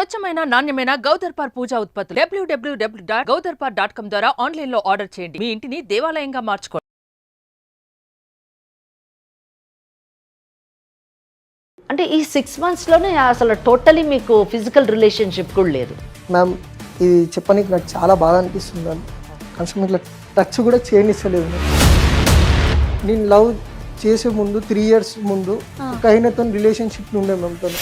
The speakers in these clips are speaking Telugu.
స్వచ్ఛమైన నాణ్యమైన గౌదర్పార్ పూజా ఉత్పత్తులు www.gaudarpar.com ద్వారా ఆన్లైన్ లో ఆర్డర్ చేయండి. మీ ఇంటిని దేవాలయంగా మార్చుకోండి. అంటే ఈ 6 monthsలోనే అసలు టోటలీ మీకు ఫిజికల్ రిలేషన్షిప్ కూడా లేదు మ్యామ్. ఇది చెప్పడానికి నాకు చాలా బాధ అనిపిస్తుంది మ్యామ్. కనీసం ఇట్లా టచ్ కూడా చేయనిస్తలేదు మ్యామ్. నేను లవ్ చేసే ముందు 3 years ముందు ఒక ఆయనతో రిలేషన్షిప్ ఉండే మ్యామ్. తను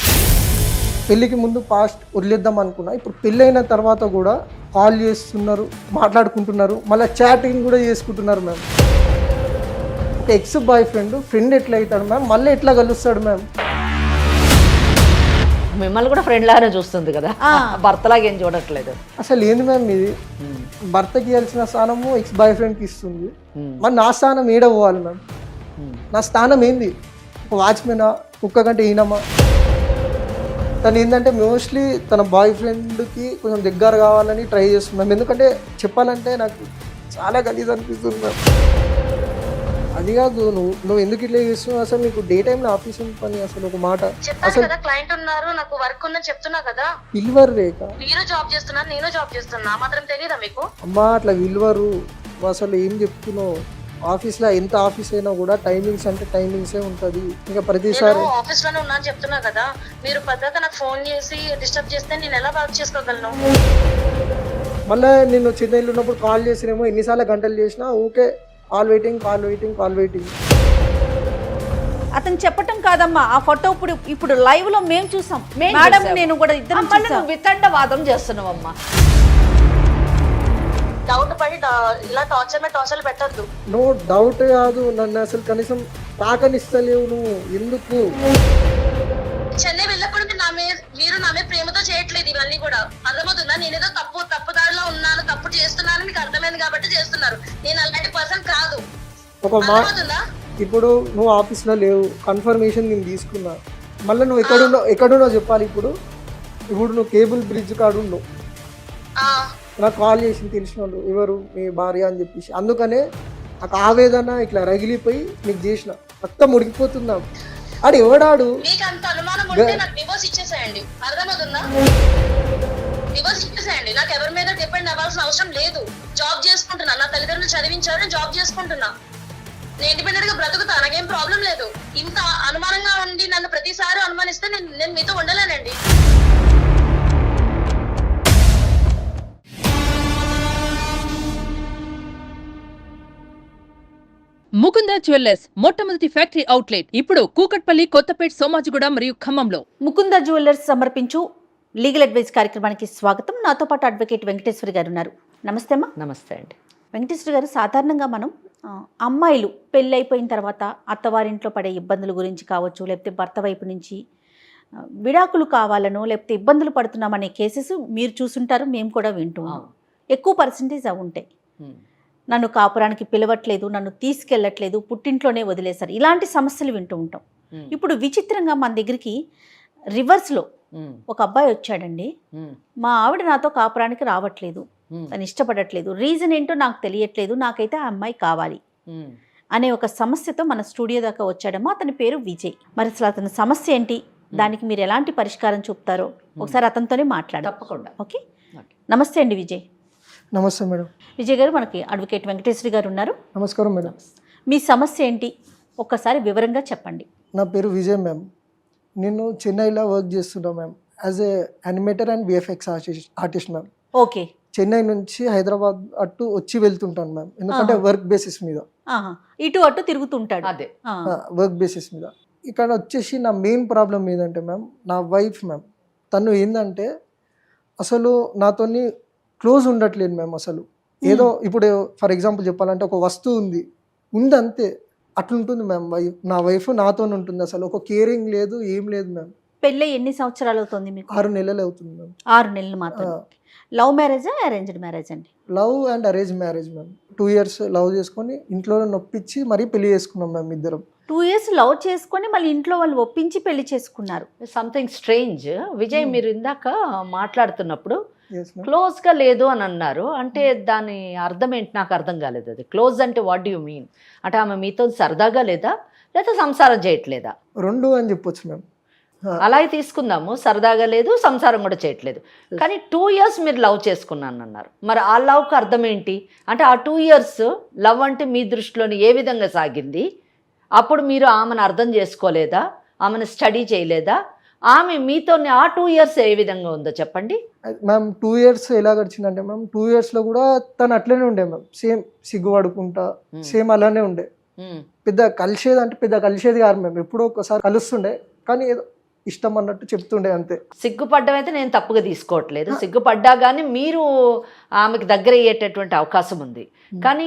పెళ్ళికి ముందు పాస్ట్ వదిలేద్దాం అనుకున్నా. ఇప్పుడు పెళ్ళైన తర్వాత కూడా కాల్ చేస్తున్నారు, మాట్లాడుకుంటున్నారు, మళ్ళీ చాటింగ్ కూడా చేసుకుంటున్నారు మ్యామ్. ఒక ఎక్స్ బాయ్ ఫ్రెండ్ ఎట్లా అవుతాడు మ్యామ్, మళ్ళీ ఎట్లా కలుస్తాడు మ్యామ్? మిమ్మల్ని కూడా ఫ్రెండ్ లాగానే చూస్తుంది కదా, భర్తలాగా ఏం చూడట్లేదు. అసలు ఏంది మ్యామ్ ఇది? భర్తకి ఇవ్వాల్సిన స్థానము ఎక్స్ బాయ్ ఫ్రెండ్కి ఇస్తుంది. మరి నా స్థానం ఏడ పోవాలి మ్యామ్? నా స్థానం ఏంది? ఒక వాచ్మెనా, కుక్క కంటే ఈనమా? తను ఏంటంటే మోస్ట్లీ తన బాయ్ ఫ్రెండ్కి కొంచెం దగ్గర కావాలని ట్రై చేస్తున్నాం. ఎందుకంటే చెప్పాలంటే నాకు చాలా గలీజ్ అనిపిస్తుంది మ్యామ్. అది కాదు, నువ్వు ఎందుకు ఇట్లా చేస్తున్నావు? అసలు నీకు డే టైంలో ఆఫీస్ పని అసలు ఒక మాట అసలు క్లయింట్ ఉన్నారు, నాకు వర్క్ ఉందని చెప్తున్నా కదా. విల్వర్ రేఖ, మీరు జాబ్ చేస్తున్నారు, నేను జాబ్ చేస్తున్నా, మాత్రం తెలియదా మీకు? అమ్మా అట్లా విల్వరు. అసలు ఏం చెప్తున్నావు? ఆఫీస్లో ఎంత ఆఫీస్ అయినా కూడా టైమింగ్స్ అంటే టైమింగ్సే ఉంటుంది. ఇంకా ప్రతిసారి ఆఫీస్ లోనే ఉన్నా అని చెప్తున్నా కదా. మీరు పెద్దగా నాకు ఫోన్ చేసి డిస్టర్బ్ చేస్తే నేను ఎలా వర్క్ చేసుకోగలను? మళ్ళీ నేను చెన్నైలో ఉన్నప్పుడు కాల్ చేసినేమో ఎన్నిసార్లు గంటలు చేసినా ఊకే కాల్ వెయిటింగ్. అతను చెప్పటం కాదమ్మా, ఆ ఫోటో ఇప్పుడు లైవ్ లో మేము చూసాం మేడం, నేను కూడా ఇద్దరు వితండవాదం చేస్తున్నావమ్మా. డౌట్ పడి ఇలా టార్చర్ పెట్టద్దు. నో డౌట్ కాదు, నన్ను అసలు కనీసం తాకనిస్తలేవు నువ్వు. ఎందుకు? చెన్నై వెళ్ళప్పుడు మీరు నా మీద ప్రేమతో చేయట్లేదు ఇవన్నీ కూడా. అర్థమవుతుందా? నేనేదో తప్పుదారిలో ఉన్నాను, తప్పు చేస్తున్నాను మీకు అర్థమైంది కాబట్టి చేస్తున్నారు. నేను అలాంటి పర్సన్ కాదు. అర్థమవుతుందా? ఇప్పుడు నువ్వు ఆఫీస్లో లేవు, కన్ఫర్మేషన్ నేను తీసుకున్నా. మళ్ళీ నువ్వు ఎక్కడున్నావు చెప్పాలి. ఇప్పుడు నువ్వు కేబుల్ బ్రిడ్జ్ కాడు ఉన్నావు. నాకు కాల్ చేసి తెలిసిన వాళ్ళు ఎవరు మీ భార్య అని చెప్పేసి, అందుకనే నాకు ఆవేదన ఇట్లా రగిలిపోయి నీకు చేసిన. మొత్తం ఉడికిపోతుందా? ఆడు ఎవడాడు? మీకు అంత అనుమానం ఉంటే నాకు డివోర్స్ ఇచ్చేసేయండి. అర్థమవుతుందా? డివోర్స్ ఇచ్చేసేయండి. నాకు ఎవరి మీద డిపెండ్ అవ్వాల్సిన అవసరం లేదు. జాబ్ చేసుకుంటున్నా, నా తల్లిదండ్రులు చదివించారు, నేను జాబ్ చేసుకుంటున్నా, నేను ఇండిపెండెంట్ గా బ్రతుకుతా, నాకేం ప్రాబ్లం లేదు. ఇంత అనుమానంగా ఉండి నన్ను ప్రతిసారి అనుమానిస్తే నేను మీతో ఉండలేనండి. ముకుంద జ్యువెల్లర్స్ మొట్టమొదటి ఫ్యాక్టరీ అవుట్లెట్ ఇప్పుడు కూకట్పల్లి, కొత్తపేట్, సోమాజిగూడ మరియు ఖమ్మంలో. ముకుంద జ్యువెల్లర్స్ సమర్పించు లీగల్ అడ్వైస్ కార్యక్రమానికి స్వాగతం. నాతో పాటు అడ్వకేట్ వెంకటేశ్వరి గారు ఉన్నారు. నమస్తే అమ్మా. నమస్తే అండి. వెంకటేశ్వరి గారు, సాధారణంగా మనం అమ్మాయిలు పెళ్ళి అయిపోయిన తర్వాత అత్తవారింట్లో పడే ఇబ్బందుల గురించి కావచ్చు, లేకపోతే భర్త వైపు నుంచి విడాకులు కావాలనో లేకపోతే ఇబ్బందులు పడుతున్నామనే కేసెస్ మీరు చూసుంటారు, మేము కూడా వింటున్నాం. ఎక్కువ పర్సంటేజ్ అవి ఉంటాయి. నన్ను కాపురానికి పిలవట్లేదు, నన్ను తీసుకెళ్ళట్లేదు, పుట్టింట్లోనే వదిలేశారు, ఇలాంటి సమస్యలు వింటూ ఉంటాం. ఇప్పుడు విచిత్రంగా మన దగ్గరికి రివర్స్లో ఒక అబ్బాయి వచ్చాడండి. మా ఆవిడ నాతో కాపురానికి రావట్లేదు, తను ఇష్టపడట్లేదు, రీజన్ ఏంటో నాకు తెలియట్లేదు, నాకైతే ఆ అమ్మాయి కావాలి అనే ఒక సమస్యతో మన స్టూడియో దాకా వచ్చాడమ్మా. అతని పేరు విజయ్. మరి అసలు అతని సమస్య ఏంటి, దానికి మీరు ఎలాంటి పరిష్కారం చూపుతారో ఒకసారి అతనితోనే మాట్లాడాలి. తప్పకుండా. ఓకే, నమస్తే అండి విజయ్. నమస్తే మేడం. విజయ్ గారు, మనకి అడ్వకేట్ వెంకటేశ్వరి గారు ఉన్నారు. నమస్కారం మేడం. మీ సమస్య ఏంటి ఒక్కసారి వివరంగా చెప్పండి. నా పేరు విజయ్ మ్యామ్. నేను చెన్నైలో వర్క్ చేస్తున్నా ma'am, as a animator and VFX artist ma'am. Okay. Chennai నుంచి హైదరాబాద్ అటు వచ్చి వెళ్తుంటాను మ్యామ్, ఎందుకంటే వర్క్ బేసిస్ మీద. ఇటు అటు తిరుగుతుంటాడు. అదే వర్క్ బేసిస్ మీద. ఇక్కడ వచ్చేసి నా మెయిన్ ప్రాబ్లం ఏంటంటే మ్యామ్, నా వైఫ్ మ్యామ్, తను ఏంటంటే అసలు నాతోని క్లోజ్ ఉండట్లేదు మ్యామ్. అసలు ఏదో ఇప్పుడు ఫర్ ఎగ్జాంపుల్ చెప్పాలంటే ఒక వస్తువు ఉంది అంతే, అట్లుంటుంది మ్యామ్. నా వైఫ్ నాతో ఉంటుంది. అసలు ఒక కేరింగ్ లేదు, ఏం లేదు మ్యామ్. పెళ్ళి ఎన్ని సంవత్సరాలు అవుతుంది మీకు? 6 నెలలు అవుతుంది మ్యామ్. 6 నెలలు మాత్రం. లవ్ మ్యారేజా అరేంజ్డ్ మ్యారేజ్ అండి? Love and arrange marriage ma'am. 2 years love చేసుకొని ఇంట్లో నొప్పించి మరీ పెళ్లి చేసుకున్నాం మ్యామ్ ఇద్దరం. 2 years లవ్ చేసుకొని మళ్ళీ ఇంట్లో వాళ్ళు ఒప్పించి పెళ్లి చేసుకున్నారు. Something strange. విజయ్, మీరు ఇందాక మాట్లాడుతున్నప్పుడు క్లోజ్గా లేదు అని అన్నారు. అంటే దాని అర్థం ఏంటి? నాకు అర్థం కాలేదు. అది క్లోజ్ అంటే వాట్ డూ యూ మీన్? అంటే ఆమె మీతో సరదాగా లేదా, లేదా సంసారం చేయట్లేదా? 2 అని చెప్పొచ్చు మ్యామ్. అలాగే తీసుకుందాము, సరదాగా లేదు, సంసారం కూడా చేయట్లేదు. కానీ 2 years మీరు లవ్ చేసుకున్నాను అన్నారు. మరి ఆ లవ్కి అర్థం ఏంటి? అంటే ఆ 2 years లవ్ అంటే మీ దృష్టిలోని ఏ విధంగా సాగింది? అప్పుడు మీరు ఆమెను అర్థం చేసుకోలేదా? ఆమెను స్టడీ చేయలేదా? ఆమె మీతో ఆ 2 years ఏ విధంగా ఉందో చెప్పండి. మ్యామ్ 2 years ఎలా గడిచిందంటే మ్యామ్ 2 yearsలో కూడా తను అట్లనే ఉండే మ్యామ్, సేమ్ సిగ్గుపడుకుంటా సేమ్ అలానే ఉండే. పెద్ద కలిసేది కాదు మ్యామ్, ఎప్పుడో ఒకసారి కలుస్తుండే, కానీ ఏదో ఇష్టం అన్నట్టు చెప్తుండే అంతే. సిగ్గుపడ్డం అయితే నేను తప్పుగా తీసుకోవట్లేదు. సిగ్గుపడ్డా కానీ మీరు ఆమెకు దగ్గర అయ్యేటటువంటి అవకాశం ఉంది. కానీ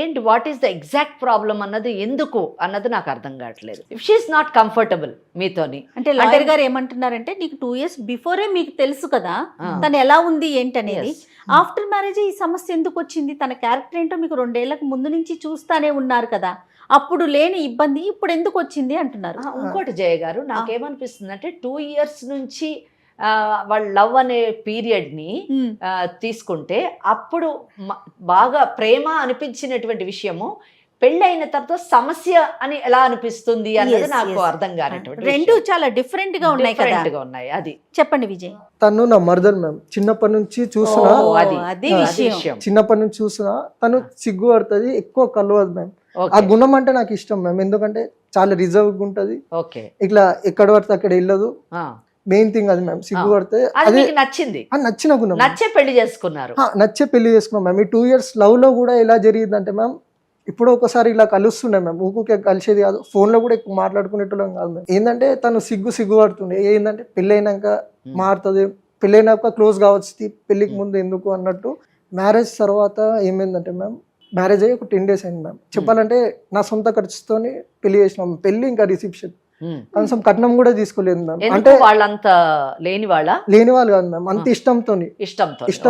ఏంటి, what is the exact problem అన్నది, ఎందుకు అన్నది నాకు అర్థం కావట్లేదు. ఇఫ్ షీఈస్ నాట్ కంఫర్టబుల్ మీతోని. అంటే లాయర్ గారు ఏమంటున్నారంటే నీకు 2 years బిఫోరే మీకు తెలుసు కదా తను ఎలా ఉంది ఏంటనేది. ఆఫ్టర్ మ్యారేజ్ ఈ సమస్య ఎందుకు వచ్చింది? తన క్యారెక్టర్ ఏంటో మీకు 2 ఏళ్లకు ముందు నుంచి చూస్తానే ఉన్నారు కదా, అప్పుడు లేని ఇబ్బంది ఇప్పుడు ఎందుకు వచ్చింది అంటున్నారు. ఇంకోటి జయ గారు, నాకేమనిపిస్తుంది అంటే 2 years నుంచి వాళ్ళ లవ్ అనే పీరియడ్ని తీసుకుంటే అప్పుడు బాగా ప్రేమ అనిపించినటువంటి విషయము పెళ్ళైన తర్వాత సమస్య అని ఎలా అనిపిస్తుంది అన్నది నాకు అర్థం కానటువంటి. రెండు చాలా డిఫరెంట్ గా ఉన్నాయి కదా. ఉన్నాయి. అది చెప్పండి విజయ్. తను నా మర్దర్ మ్యామ్, చిన్నప్పటి నుంచి చూస్తున్నా, అది విషయం. చిన్నప్పటి నుంచి చూస్తున్నా తను సిగ్గు పడుతుంది, ఎక్కువ కలవదు మ్యామ్. ఆ గుణం అంటే నాకు ఇష్టం మ్యామ్, ఎందుకంటే చాలా రిజర్వ్ ఉంటది, ఇట్లా ఎక్కడ పడితే అక్కడ వెళ్ళదు. మెయిన్ థింగ్ అది మ్యామ్, సిగ్గు పడితే అది నచ్చింది, నచ్చిన గుణం. నచ్చే పెళ్లి చేసుకున్నారు, నచ్చే పెళ్లి చేసుకున్నాం మ్యామ్. ఈ 2 years లవ్ లో కూడా ఎలా జరిగిందంటే మ్యామ్, ఇప్పుడు ఒకసారి ఇలా కలుస్తుండే మ్యామ్, ఊకే కలిసేది కాదు, ఫోన్లో కూడా ఎక్కువ మాట్లాడుకునేటోళ్ళం కాదు మ్యామ్. ఏంటంటే తను సిగ్గు పడుతుండే, ఏంటంటే పెళ్ళైనాక మారుతుంది, పెళ్ళైనాక క్లోజ్ కావచ్చు, పెళ్ళికి ముందు ఎందుకు అన్నట్టు. మ్యారేజ్ తర్వాత ఏమైందంటే మ్యామ్, మ్యారేజ్ అయ్యి ఒక 10 days అయింది మ్యామ్. చెప్పాలంటే నా సొంత ఖర్చుతోని పెళ్లి చేసినాం, పెళ్లి ఇంకా రిసెప్షన్, కనీసం కట్నం కూడా తీసుకోలేదు మ్యామ్. అంటే వాళ్ళంత లేని వాళ్ళు కాదు మ్యామ్, అంత ఇష్టంతో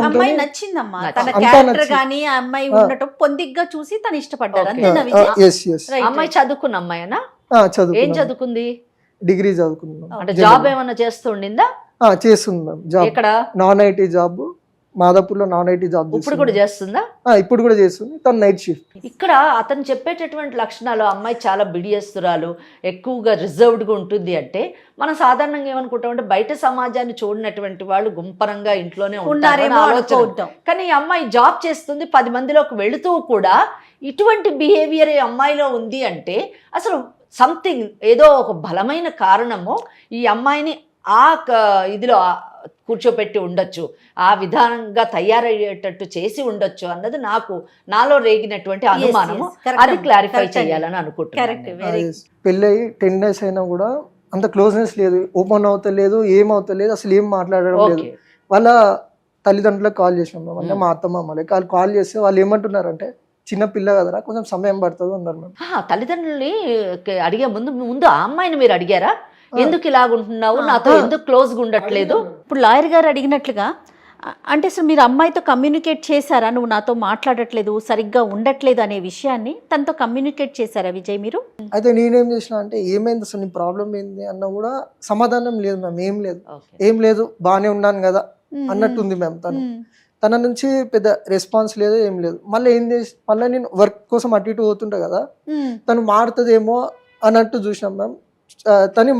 అమ్మాయి నచ్చిందమ్మా, తన క్యారెక్టర్ గానీ ఆ అమ్మాయి ఉండటం పొందిగ్గా చూసి తను ఇష్టపడ్డారు. అంతేనా విజయ్? అమ్మాయి చదువుకున్న అమ్మాయినా? ఏం చదువుకుంది? డిగ్రీ చదువుకున్నాం. అంటే జాబ్ ఏమన్నా చేస్తుండిందా? చేస్తుంది మ్యామ్ జాబ్. ఇక్కడ నాన్ ఐటీ జాబ్, మాదాపూర్లో నాన్ ఐటీ జాబ్. ఇప్పుడు కూడా చేస్తుందా? ఇప్పుడు కూడా చేస్తుంది, తను నైట్ షిఫ్ట్. ఇక్కడ అతను చెప్పేటటువంటి లక్షణాలు, అమ్మాయి చాలా బిడియస్తురాలు, ఎక్కువగా రిజర్వ్డ్గా ఉంటుంది అంటే మనం సాధారణంగా ఏమనుకుంటామంటే బయట సమాజాన్ని చూడనటువంటి వాళ్ళు గుంపరంగా ఇంట్లోనే ఉంటారు. కానీ ఈ అమ్మాయి జాబ్ చేస్తుంది, 10 మందిలోకి వెళుతూ కూడా ఇటువంటి బిహేవియర్ ఈ అమ్మాయిలో ఉంది అంటే అసలు సంథింగ్, ఏదో ఒక బలమైన కారణము ఈ అమ్మాయిని ఆ ఇదిలో కూర్చోపెట్టి ఉండొచ్చు, ఆ విధానంగా తయారయ్యేటట్టు చేసి ఉండొచ్చు అన్నది నాలో రేగినటువంటి అనుమానము. అది క్లారిఫై చేయాలని అనుకుంటున్నాను. పెళ్ళయి 10 days అయినా కూడా అంత క్లోజ్నెస్ లేదు, ఓపెన్ అవుతలేదు, ఏమవుతలేదు, అసలు ఏం మాట్లాడడం లేదు. వాళ్ళ తల్లిదండ్రులకు కాల్ చేసినాం, అంటే మా అత్తమ్మ కాల్ చేస్తే వాళ్ళు ఏమంటున్నారంటే చిన్న పిల్ల కదరా, కొంచెం సమయం పడుతుంది అన్నారు మ్యామ్. తల్లిదండ్రులని అడిగే ముందు ఆ అమ్మాయిని మీరు అడిగారా? ఎందుకు ఇలాగుంటున్నావు, నాతో ఎందుకు క్లోజ్గా ఉండట్లేదు? ఇప్పుడు లాయర్ గారు అడిగినట్లుగా అంటే అసలు మీరు అమ్మాయితో కమ్యూనికేట్ చేశారా? నువ్వు నాతో మాట్లాడట్లేదు, సరిగ్గా ఉండట్లేదు అనే విషయాన్ని తనతో కమ్యూనికేట్ చేశారా విజయ్ మీరు? అయితే నేనేం చేసిన అంటే, ఏమైంది అసలు నీ ప్రాబ్లం ఏంది అన్న కూడా సమాధానం లేదు మ్యామ్. ఏం లేదు బాగానే ఉన్నాను కదా అన్నట్టుంది మ్యామ్. తన నుంచి పెద్ద రెస్పాన్స్ లేదు, ఏం లేదు. మళ్ళీ మళ్ళీ నేను వర్క్ కోసం అటు ఇటు పోతుంటా కదా, తను మారుతుందేమో అన్నట్టు చూసినాం మ్యామ్. తను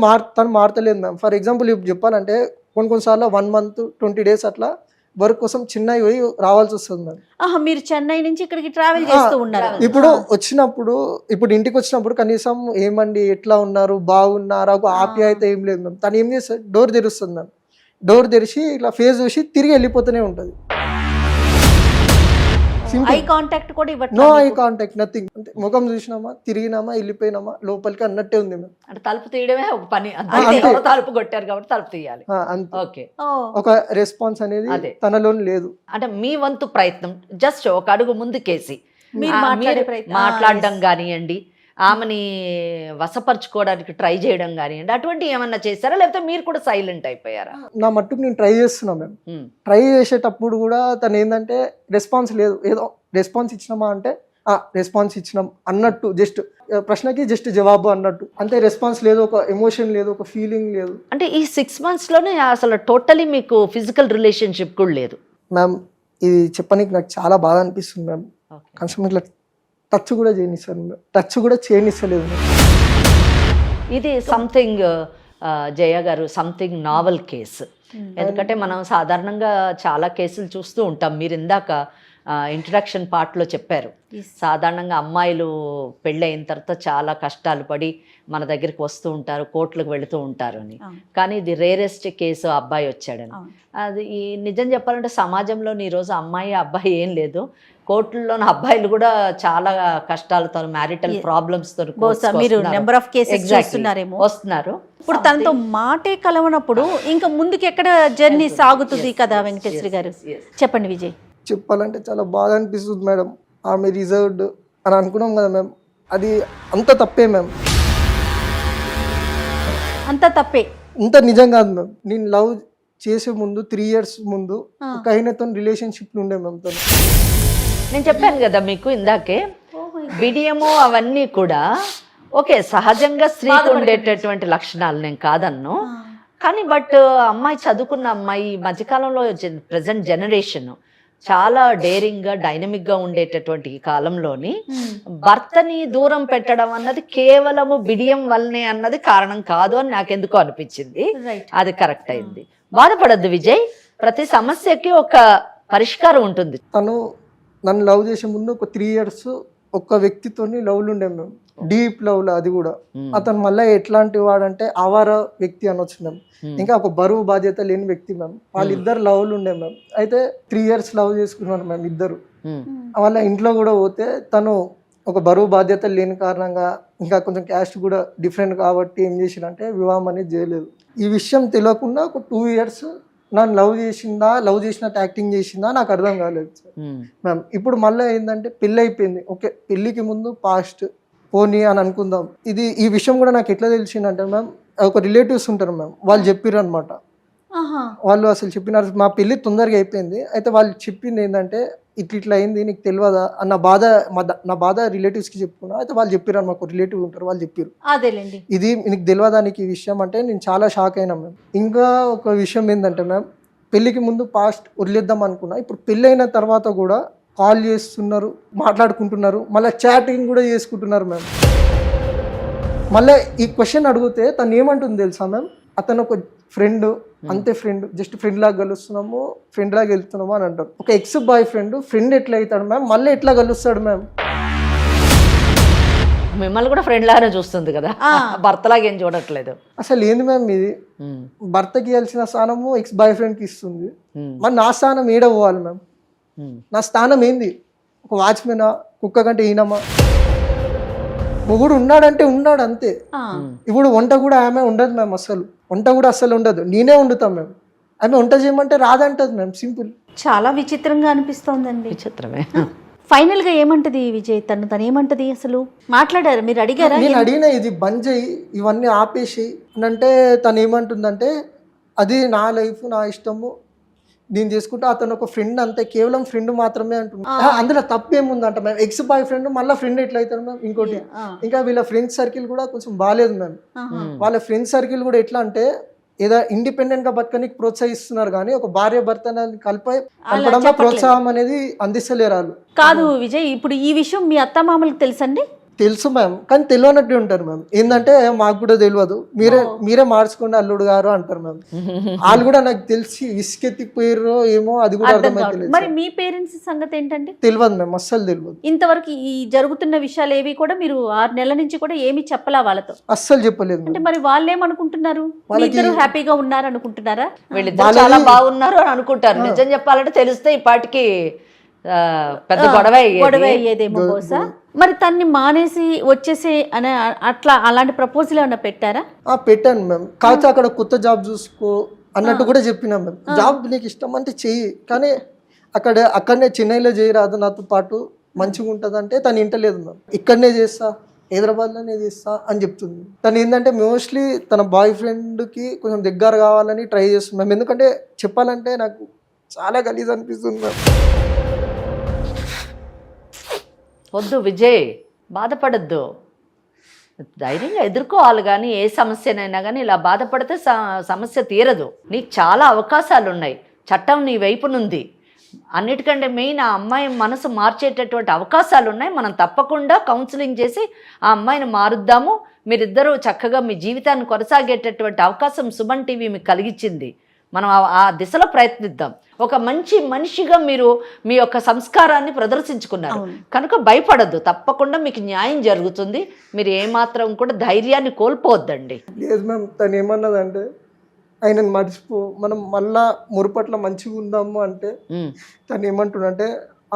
మారతలేదు మ్యామ్. ఫర్ ఎగ్జాంపుల్ ఇప్పుడు చెప్పాలంటే కొన్నిసార్లు 1 month 20 days అట్లా వర్క్ కోసం చెన్నై పోయి రావాల్సి వస్తుంది మ్యామ్. మీరు చెన్నై నుంచి ఇక్కడికి ట్రావెల్ చేస్తూ ఉన్నారు. ఇప్పుడు ఇంటికి వచ్చినప్పుడు కనీసం ఏమండి ఎట్లా ఉన్నారు, బాగున్నారా, ఒక ఆప్యాయత ఏం లేదు మ్యామ్. తను ఏం చేస్తుంది, డోర్ తెరుస్తుంది మ్యామ్. డోర్ తెరిచి ఇట్లా ఫేస్ చూసి తిరిగి వెళ్ళిపోతూనే ఉంటుంది. ఐ కాంటాక్ట్ కూడా ఇవ్వట్లేదు. No eye contact, nothing. అంటే ముఖం చూసినామా, తిరిగినామా, వెళ్ళిపోయినామా, లోపలికి అన్నట్టే ఉంది మ్యామ్. అంటే తలుపు తీయడమే ఒక పని, తలుపు కొట్టారు కాబట్టి తలుపు తీయాలి. ఓకే, ఒక రెస్పాన్స్ అనేది తనలో లేదు. అంటే మీ వంతు ప్రయత్నం జస్ట్ ఒక అడుగు ముందుకేసి మాట్లాడడం కానివ్వండి, ఆమెని వశపరచుకోవడానికి ట్రై చేయడం కానివ్వండి, అటువంటి ఏమన్నా చేశారా, లేకపోతే మీరు కూడా సైలెంట్ అయిపోయారా? నా మట్టుకు నేను ట్రై చేస్తున్నా మ్యామ్. ట్రై చేసేటప్పుడు కూడా తను ఏంటంటే రెస్పాన్స్ లేదు. ఏదో రెస్పాన్స్ ఇచ్చినామా అంటే రెస్పాన్స్ ఇచ్చినాం అన్నట్టు, జస్ట్ ప్రశ్నకి జస్ట్ జవాబు అన్నట్టు అంతే. రెస్పాన్స్ లేదు, ఒక ఎమోషన్ లేదు, ఒక ఫీలింగ్ లేదు. అంటే ఈ 6 monthsలోనే అసలు టోటలీ మీకు ఫిజికల్ రిలేషన్షిప్ కూడా లేదు మ్యామ్. ఇది చెప్పడానికి నాకు చాలా బాధ అనిపిస్తుంది మ్యామ్. కనీసం ఇట్లా టచ్ కూడా చేయనిస్తలేదు. ఇది సంథింగ్ జయ గారు సంథింగ్ నావల్ కేసు. ఎందుకంటే మనం సాధారణంగా చాలా కేసులు చూస్తూ ఉంటాం. మీరు ఇందాక ఇంట్రడక్షన్ పార్ట్లో చెప్పారు, సాధారణంగా అమ్మాయిలు పెళ్ళయిన తర్వాత చాలా కష్టాలు పడి మన దగ్గరికి వస్తూ ఉంటారు, కోర్టులకు వెళుతూ ఉంటారు అని. కానీ ఇది రేరెస్ట్ కేసు అబ్బాయి వచ్చాడని. అది ఈ నిజం చెప్పాలంటే సమాజంలో ఈరోజు అమ్మాయి అబ్బాయి ఏం లేదు, కోర్టుల్లోని అబ్బాయిలు కూడా చాలా కష్టాలతో మ్యారిటల్ ప్రాబ్లమ్స్ తో వస్తున్నారు. ఇప్పుడు తనతో మాటే కలవనప్పుడు ఇంకా ముందుకు ఎక్కడ జర్నీ సాగుతుంది కదా వెంకటేశ్వరి గారు, చెప్పండి విజయ్. చెప్పాలంటే చాలా బాగా అనిపిస్తుంది మేడం. ఆమె రిజర్వ్డ్ అని అనుకున్నాం కదా మ్యామ్, అది అంత తప్పే మ్యామ్, అంత తప్పే, ఇంత నిజం కాదు మ్యామ్. నేను లవ్ చేసే ముందు 3 years ముందు ఒక ఆయనతో రిలేషన్షిప్ ఉండే మ్యామ్. నేను చెప్పాను కదా మీకు ఇందాకే, బిడియము అవన్నీ కూడా ఓకే సహజంగా స్త్రీకి ఉండేటటువంటి లక్షణాలు, నేను కాదన్ను. కానీ బట్ అమ్మాయి చదువుకున్న అమ్మాయి మధ్యకాలంలో ప్రజెంట్ జనరేషన్ చాలా డేరింగ్గా డైనమిక్గా ఉండేటటువంటి ఈ కాలంలోని భర్తని దూరం పెట్టడం అన్నది కేవలము బిడియం వల్లనే అన్నది కారణం కాదు అని నాకెందుకో అనిపించింది. అది కరెక్ట్ అయింది. బాధపడద్దు విజయ్, ప్రతి సమస్యకి ఒక పరిష్కారం ఉంటుంది. తను నన్ను లవ్ చేసే ముందు ఒక 3 years ఒక్క వ్యక్తితోని లవ్లు ఉండే మేము, డీప్ లవ్లో. అది కూడా అతను మళ్ళీ ఎట్లాంటి వాడంటే ఆవార వ్యక్తి అనొచ్చు మేము, ఇంకా ఒక బరువు బాధ్యత లేని వ్యక్తి మేము. వాళ్ళిద్దరు లవ్లు ఉండే మేము. అయితే 3 years లవ్ చేసుకున్నారు మేము ఇద్దరు. వాళ్ళ ఇంట్లో కూడా పోతే తను ఒక బరువు బాధ్యత లేని కారణంగా, ఇంకా కొంచెం క్యాస్ట్ కూడా డిఫరెంట్ కాబట్టి ఏం చేసినంటే వివాహం అనేది చేయలేదు. ఈ విషయం తెలియకుండా ఒక 2 years నన్ను లవ్ చేసిందా, లవ్ చేసినట్టు యాక్టింగ్ చేసిందా నాకు అర్థం కాలేదు మ్యామ్. ఇప్పుడు మళ్ళీ ఏంటంటే పెళ్ళి అయిపోయింది, ఓకే పెళ్ళికి ముందు పాస్ట్ పోనీ అని అనుకుందాం. ఈ విషయం కూడా నాకు ఎట్లా తెలిసిందంటే మ్యామ్, ఒక రిలేటివ్స్ ఉంటారు మ్యామ్, వాళ్ళు చెప్పారు అనమాట. వాళ్ళు అసలు చెప్పినారు, మా పెళ్ళి తొందరగా అయిపోయింది, అయితే వాళ్ళు చెప్పింది ఏంటంటే ఇట్లా అయింది నీకు తెలియదా అన్న బాధ, నా బాధ రిలేటివ్స్కి చెప్పుకున్నా. అయితే వాళ్ళు చెప్పారు, మాకు రిలేటివ్ ఉంటారు, వాళ్ళు చెప్పారు ఇది నీకు తెలియదా నీకు ఈ విషయం అంటే. నేను చాలా షాక్ అయినా మ్యామ్. ఇంకా ఒక విషయం ఏంటంటే మ్యామ్, పెళ్ళికి ముందు పాస్ట్ వదిలేద్దాం అనుకున్నా, ఇప్పుడు పెళ్ళి అయిన తర్వాత కూడా కాల్ చేస్తున్నారు, మాట్లాడుకుంటున్నారు, మళ్ళీ చాటింగ్ కూడా చేసుకుంటున్నారు మ్యామ్. మళ్ళీ ఈ క్వశ్చన్ అడిగితే తను ఏమంటుంది తెలుసా మ్యామ్, అతను ఒక ఫ్రెండ్, అంతే ఫ్రెండ్, జస్ట్ ఫ్రెండ్ లాగా కలుస్తున్నాము, ఫ్రెండ్ లాగా వెళ్తున్నాము అని అంటారు. ఒక ఎక్స్ బాయ్ ఫ్రెండ్ ఎట్లా అవుతాడు మ్యామ్, మళ్ళీ ఎట్లా కలుస్తాడు మ్యామ్? మిమ్మల్ని కూడా ఫ్రెండ్ లాగానే చూస్తుంది కదా, భర్తలాగా ఏం చూడట్లేదు. అసలు ఏంది మ్యామ్ ఇది, భర్తకి ఇవ్వాల్సిన స్థానము ఎక్స్ బాయ్ ఫ్రెండ్కి ఇస్తుంది. మరి నా స్థానం ఏడ పోవాలి మ్యామ్? నా స్థానం ఏంది? ఒక వాచ్మెనా, కుక్క కంటే ఈనమా? మొగుడు ఉన్నాడంటే ఉన్నాడు అంతే. ఇప్పుడు వంట కూడా ఆమె ఉండదు మ్యామ్, అసలు వంట కూడా అస్సలు ఉండదు, నేనే వండుతాం మ్యామ్. ఆమె వంట చేయమంటే రాదంటది మ్యామ్, సింపుల్. చాలా విచిత్రంగా అనిపిస్తోందండి. విచిత్రమే. ఫైనల్ గా ఏమంటది విజయ్, తను ఏమంటది అసలు? మాట్లాడారు, మీరు అడిగారా? నేను అడిగిన ఇది బంద్ చేయి, ఇవన్నీ ఆపేసి అంటే తను ఏమంటుందంటే అది నా లైఫ్, నా ఇష్టము, నేను చేసుకుంటా, అతను ఒక ఫ్రెండ్ అంతే, కేవలం ఫ్రెండ్ మాత్రమే అంటున్నా. అందులో తప్పేముందంట మ్యామ్, ఎక్స్ బాయ్ ఫ్రెండ్ మళ్ళీ ఫ్రెండ్ ఎట్లా అవుతారు మ్యామ్? ఇంకోటి ఇంకా వీళ్ళ ఫ్రెండ్స్ సర్కిల్ కూడా కొంచెం బాగాలేదు మ్యామ్. వాళ్ళ ఫ్రెండ్స్ సర్కిల్ కూడా ఎట్లా అంటే ఏదో ఇండిపెండెంట్ గా బతకనికి ప్రోత్సహిస్తున్నారు, కానీ ఒక భార్య భర్త కలపడంలో ప్రోత్సాహం అనేది అందిస్తలేరు వాళ్ళు. కాదు విజయ్, ఇప్పుడు ఈ విషయం మీ అత్తమామలకు తెలుసండి? తెలుసు మ్యామ్, కానీ తెలియనట్టు ఉంటారు మ్యామ్. ఏంటంటే మాకు కూడా తెలియదు, మీరే మార్చుకోండి అల్లుడు గారు అంటారు మ్యామ్. వాళ్ళు కూడా నాకు తెలిసి విసుకెత్తిపోయారో ఏమో, అది కూడా అర్థమైతే. మరి మీ పేరెంట్స్ సంగతి ఏంటంటే? తెలియదు మ్యామ్, అస్సలు తెలియదు. ఇంతవరకు ఈ జరుగుతున్న విషయాలు ఏవి కూడా మీరు 6 నెలల నుంచి కూడా ఏమి చెప్పలా వాళ్ళతో? అస్సలు చెప్పలేదు. అంటే మరి వాళ్ళు ఏమనుకుంటున్నారు? ఇద్దరు హ్యాపీగా ఉన్నారు అనుకుంటున్నారా? వీళ్ళిద్దరు చాలా బాగున్నారు అని అనుకుంటారు. నిజం చెప్పాలంటే తెలిస్తే ఈ పాటికి పెద్ద గొడవ అయ్యేదేమో బహుశా. మరి తన్ని మానేసి వచ్చేసి అని అట్లా అలాంటి ప్రపోజల్ ఏమైనా పెట్టారా? పెట్టాను మ్యామ్, కాకపోతే అక్కడ కొత్త జాబ్ చూసుకో అన్నట్టు కూడా చెప్పినా మ్యామ్. జాబ్ నీకు ఇష్టం అంటే చెయ్యి, కానీ అక్కడనే చెన్నైలో చేయరాదు నాతో పాటు, మంచిగా ఉంటుంది అంటే తను ఇంటలేదు మ్యామ్. ఇక్కడనే చేస్తా, హైదరాబాద్లోనే చేస్తా అని చెప్తుంది. తను ఏంటంటే మోస్ట్లీ తన బాయ్ ఫ్రెండ్కి కొంచెం దగ్గర కావాలని ట్రై చేస్తుంది మ్యామ్. ఎందుకంటే చెప్పాలంటే నాకు చాలా గలీజ్ అనిపిస్తుంది మ్యామ్. వద్దు విజయ్, బాధపడద్దు, ధైర్యంగా ఎదుర్కోవాలి. కానీ ఏ సమస్యనైనా కానీ ఇలా బాధపడితే సమస్య తీరదు. నీకు చాలా అవకాశాలు ఉన్నాయి, చట్టం నీ వైపునుంది. అన్నిటికంటే మెయిన్ ఆ అమ్మాయి మనసు మార్చేటటువంటి అవకాశాలు ఉన్నాయి. మనం తప్పకుండా కౌన్సిలింగ్ చేసి ఆ అమ్మాయిని మారుద్దాము. మీరిద్దరూ చక్కగా మీ జీవితాన్ని కొనసాగేటటువంటి అవకాశం సుమన్ టీవీ మీకు కలిగించింది. మనం ఆ దిశలో ప్రయత్నిద్దాం. ఒక మంచి మనిషిగా మీరు మీ యొక్క సంస్కారాన్ని ప్రదర్శించుకున్నారు కనుక భయపడద్దు, తప్పకుండా మీకు న్యాయం జరుగుతుంది. మీరు ఏమాత్రం కూడా ధైర్యాన్ని కోల్పోవద్దండి. లేదు మ్యామ్, తను ఏమన్నదంటే ఆయనను మర్చిపో, మనం మళ్ళా మురుపట్ల మంచిగా ఉందాము అంటే తను ఏమంటున్నంటే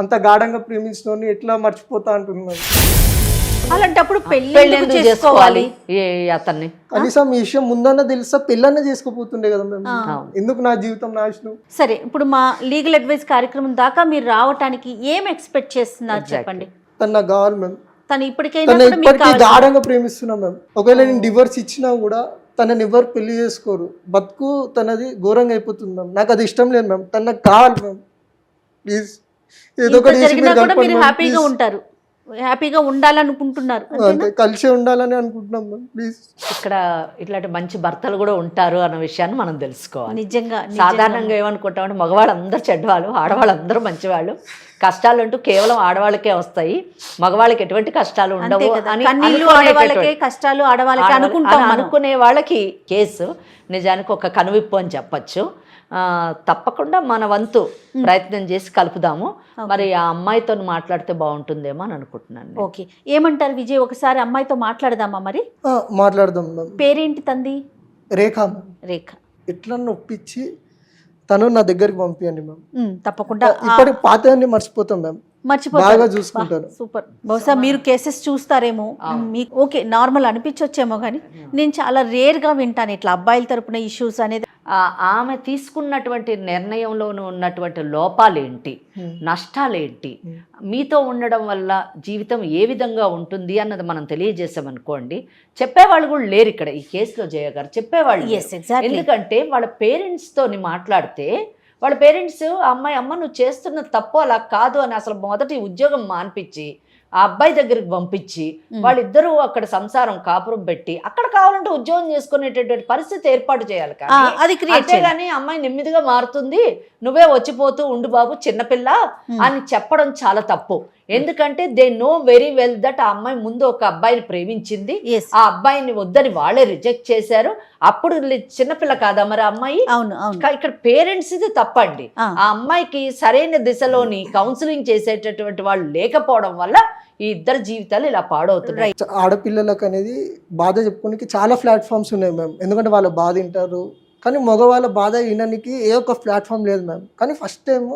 అంత గాఢంగా ప్రేమించిన ఎట్లా మర్చిపోతా అంటున్నాను. అలాంటప్పుడు పెళ్ళి పెళ్లి ఎందుకు చేసుకోవాలి అతన్ని? కనీసం ఈ విషయం ముందన్న తెలుసా పెళ్ళన్న చేసుకోపోతుండే కదా మేము. ఎందుకు నా జీవితం నాశనం? సరే, ఇప్పుడు మా లీగల్ అడ్వైస్ కార్యక్రమం దాకా మీరు రావటానికి ఏం ఎక్స్పెక్ట్ చేస్తున్నారు చెప్పండి. తను నాకు కావాలి మ్యామ్. తను ఇప్పటికైనా తను కూడా మీకు ఇప్పటికీ కావాలి. గాఢంగా ప్రేమిస్తున్నాం మ్యామ్. ఒకవేళ నేను డివోర్స్ ఇచ్చినా కూడా తనని ఎవరు పెళ్లి చేసుకోరు. బతుకు తనది ఘోరంగా అయిపోతుంది మ్యామ్. నాకు అది ఇష్టం లేదు మ్యామ్. తను నాకు కావాలి మ్యామ్. ప్లీజ్ ఏదో ఇంత ఒకటి చేసి జరిగినా మీరు కూడా కలపండి మీరు మ్యామ్, హ్యాపీగా ప్లీజ్. ఉంటారు, హ్యాపీగా ఉండాలనుకుంటున్నారు అంతేనా? అంతే, కలిసే ఉండాలని అనుకుంటున్నాం మ్యామ్. ప్లీజ్. ఇక్కడ ఇట్లాంటి మంచి భర్తలు కూడా ఉంటారు అన్న విషయాన్ని మనం తెలుసుకోవాలి. నిజంగా సాధారణంగా ఏమనుకుంటామంటే మగవాళ్ళందరూ చెడ్డవాళ్ళు, ఆడవాళ్ళందరూ మంచివాళ్ళు, కష్టాలు అంటూ కేవలం ఆడవాళ్ళకే వస్తాయి, మగవాళ్ళకి ఎటువంటి కష్టాలు ఉండవు అని కన్నీళ్ళు ఆడవాళ్ళకే, కష్టాలు ఆడవాళ్ళకే అనుకుంటాం మనం. అనుకునే వాళ్ళకి కేసు నిజానికి ఒక కనువిప్పు అని చెప్పచ్చు. తప్పకుండా మన వంతు ప్రయత్నం చేసి కలుపుదాము. మరి ఆ అమ్మాయితో మాట్లాడితే బాగుంటుందేమో అని అనుకుంటున్నాను. ఓకే, ఏమంటారు విజయ్? ఒకసారి అమ్మాయితో మాట్లాడదామా మరి? మాట్లాడదాం మ్యామ్. పేరేంటి తంది? రేఖ మ్యామ్. రేఖ. ఎట్లా ఒప్పించి తను నా దగ్గరికి పంపించండి మ్యామ్. తప్పకుండా ఇప్పటి పాతయాన్ని మర్చిపోతాం మ్యామ్. మర్చిపోతారు. బాగా చూసుకుంటారు. సూపర్. బహుశా మీరు కేసెస్ చూస్తారేమో, మీకు ఓకే నార్మల్ అనిపించొచ్చేమో, కానీ నేను చాలా రేర్గా వింటాను ఇట్లా అబ్బాయిల తరపున ఇష్యూస్ అనేది. ఆమె తీసుకున్నటువంటి నిర్ణయంలో ఉన్నటువంటి లోపాలేంటి, నష్టాలేంటి, మీతో ఉండడం వల్ల జీవితం ఏ విధంగా ఉంటుంది అన్నది మనం తెలియజేసామనుకోండి, చెప్పేవాళ్ళు కూడా లేరు ఇక్కడ ఈ కేసులో. జయ గారు చెప్పేవాళ్ళు Yes, exactly. ఎందుకంటే వాళ్ళ పేరెంట్స్తోని మాట్లాడితే వాళ్ళ పేరెంట్స్ అమ్మ నువ్వు చేస్తున్న తప్పు అలా కాదు అని అసలు మొదటి ఉద్యోగం మాన్పించి ఆ అబ్బాయి దగ్గరికి పంపించి వాళ్ళిద్దరూ అక్కడ సంసారం కాపురం పెట్టి అక్కడ కావాలంటే ఉద్యోగం చేసుకునేటటువంటి పరిస్థితి ఏర్పాటు చేయాలి. కానీ అంతేగాని అమ్మాయి నెమ్మదిగా మారుతుంది, నువ్వే వచ్చిపోతూ ఉండు బాబు చిన్నపిల్ల అని చెప్పడం చాలా తప్పు. ఎందుకంటే they know very well that ఆ అమ్మాయి ముందు ఒక అబ్బాయిని ప్రేమించింది, ఆ అబ్బాయిని వద్దని వాళ్ళే రిజెక్ట్ చేశారు. అప్పుడు చిన్నపిల్ల కాదా మరి అమ్మాయి? ఇక్కడ పేరెంట్స్ ఇది తప్పండి. ఆ అమ్మాయికి సరైన దిశలోని కౌన్సిలింగ్ చేసేటటువంటి వాళ్ళు లేకపోవడం వల్ల ఈ ఇద్దరు జీవితాలు ఇలా పాడవుతున్నాయి. ఆడపిల్లలకు అనేది బాధ చెప్పుకోనికి చాలా ప్లాట్ఫామ్స్ ఉన్నాయి మ్యామ్. ఎందుకంటే వాళ్ళ బాధ వింటారు, కానీ మగవాళ్ళ బాధ వినడానికి ఏ ఒక్క ప్లాట్ఫామ్ లేదు మ్యామ్. కానీ ఫస్ట్ టైం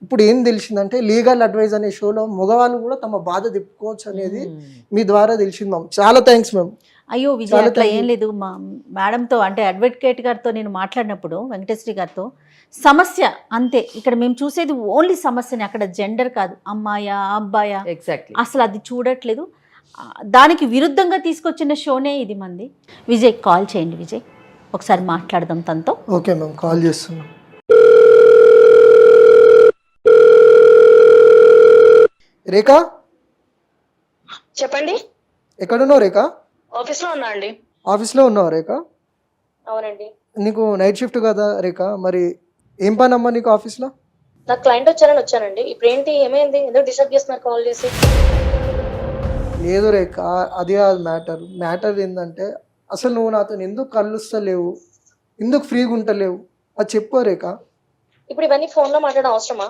ఇప్పుడు ఏం తెలిసిందంటే లీగల్ అడ్వైజ్ అనే షోలో మగవాళ్ళు కూడా తమ బాధ చెప్పుకోవచ్చు అనేది మీ ద్వారా తెలిసింది మ్యామ్. చాలా థ్యాంక్స్ మ్యామ్. అయ్యో విజయ్, అట్లా ఏం లేదు. మా మేడంతో అంటే అడ్వకేట్ గారితో నేను మాట్లాడినప్పుడు, వెంకటేశ్వరి గారితో, సమస్య అంతే. ఇక్కడ మేము చూసేది ఓన్లీ సమస్యని, అక్కడ జెండర్ కాదు, అమ్మాయా అబ్బాయా అసలు అది చూడట్లేదు. దానికి విరుద్ధంగా తీసుకొచ్చిన షోనే ఇది మంది. విజయ్ కాల్ చేయండి విజయ్, ఒకసారి మాట్లాడదాం తనతో. ఓకే మ్యామ్, కాల్ చేస్తున్నాం. రేఖ చెప్పండి. ఎక్కడున్నావు రేఖ? ఆఫీస్ లో ఉన్నా అండి. ఆఫీస్లో ఉన్నావు రేఖ? అవునండి. నీకు నైట్ షిఫ్ట్ కదా రేఖ? మరి ఏం పని అమ్మా నీకు ఆఫీస్లో? నాకు క్లయింట్ వచ్చారని వచ్చానండి. ఇప్పుడు ఏంటి, ఏమైంది, ఎందుకు డిస్టర్బ్ చేస్తున్నారు కాల్ చేసి? లేదు రేఖ, అది కాదు మ్యాటర్ ఏంటంటే అసలు నువ్వు నాతో ఎందుకు కలుస్తలేవు, ఎందుకు ఫ్రీగా ఉంటలేవు అది చెప్పు రేఖ. ఇప్పుడు ఇవన్నీ ఫోన్ లో మాట్లాడడం అవసరమా?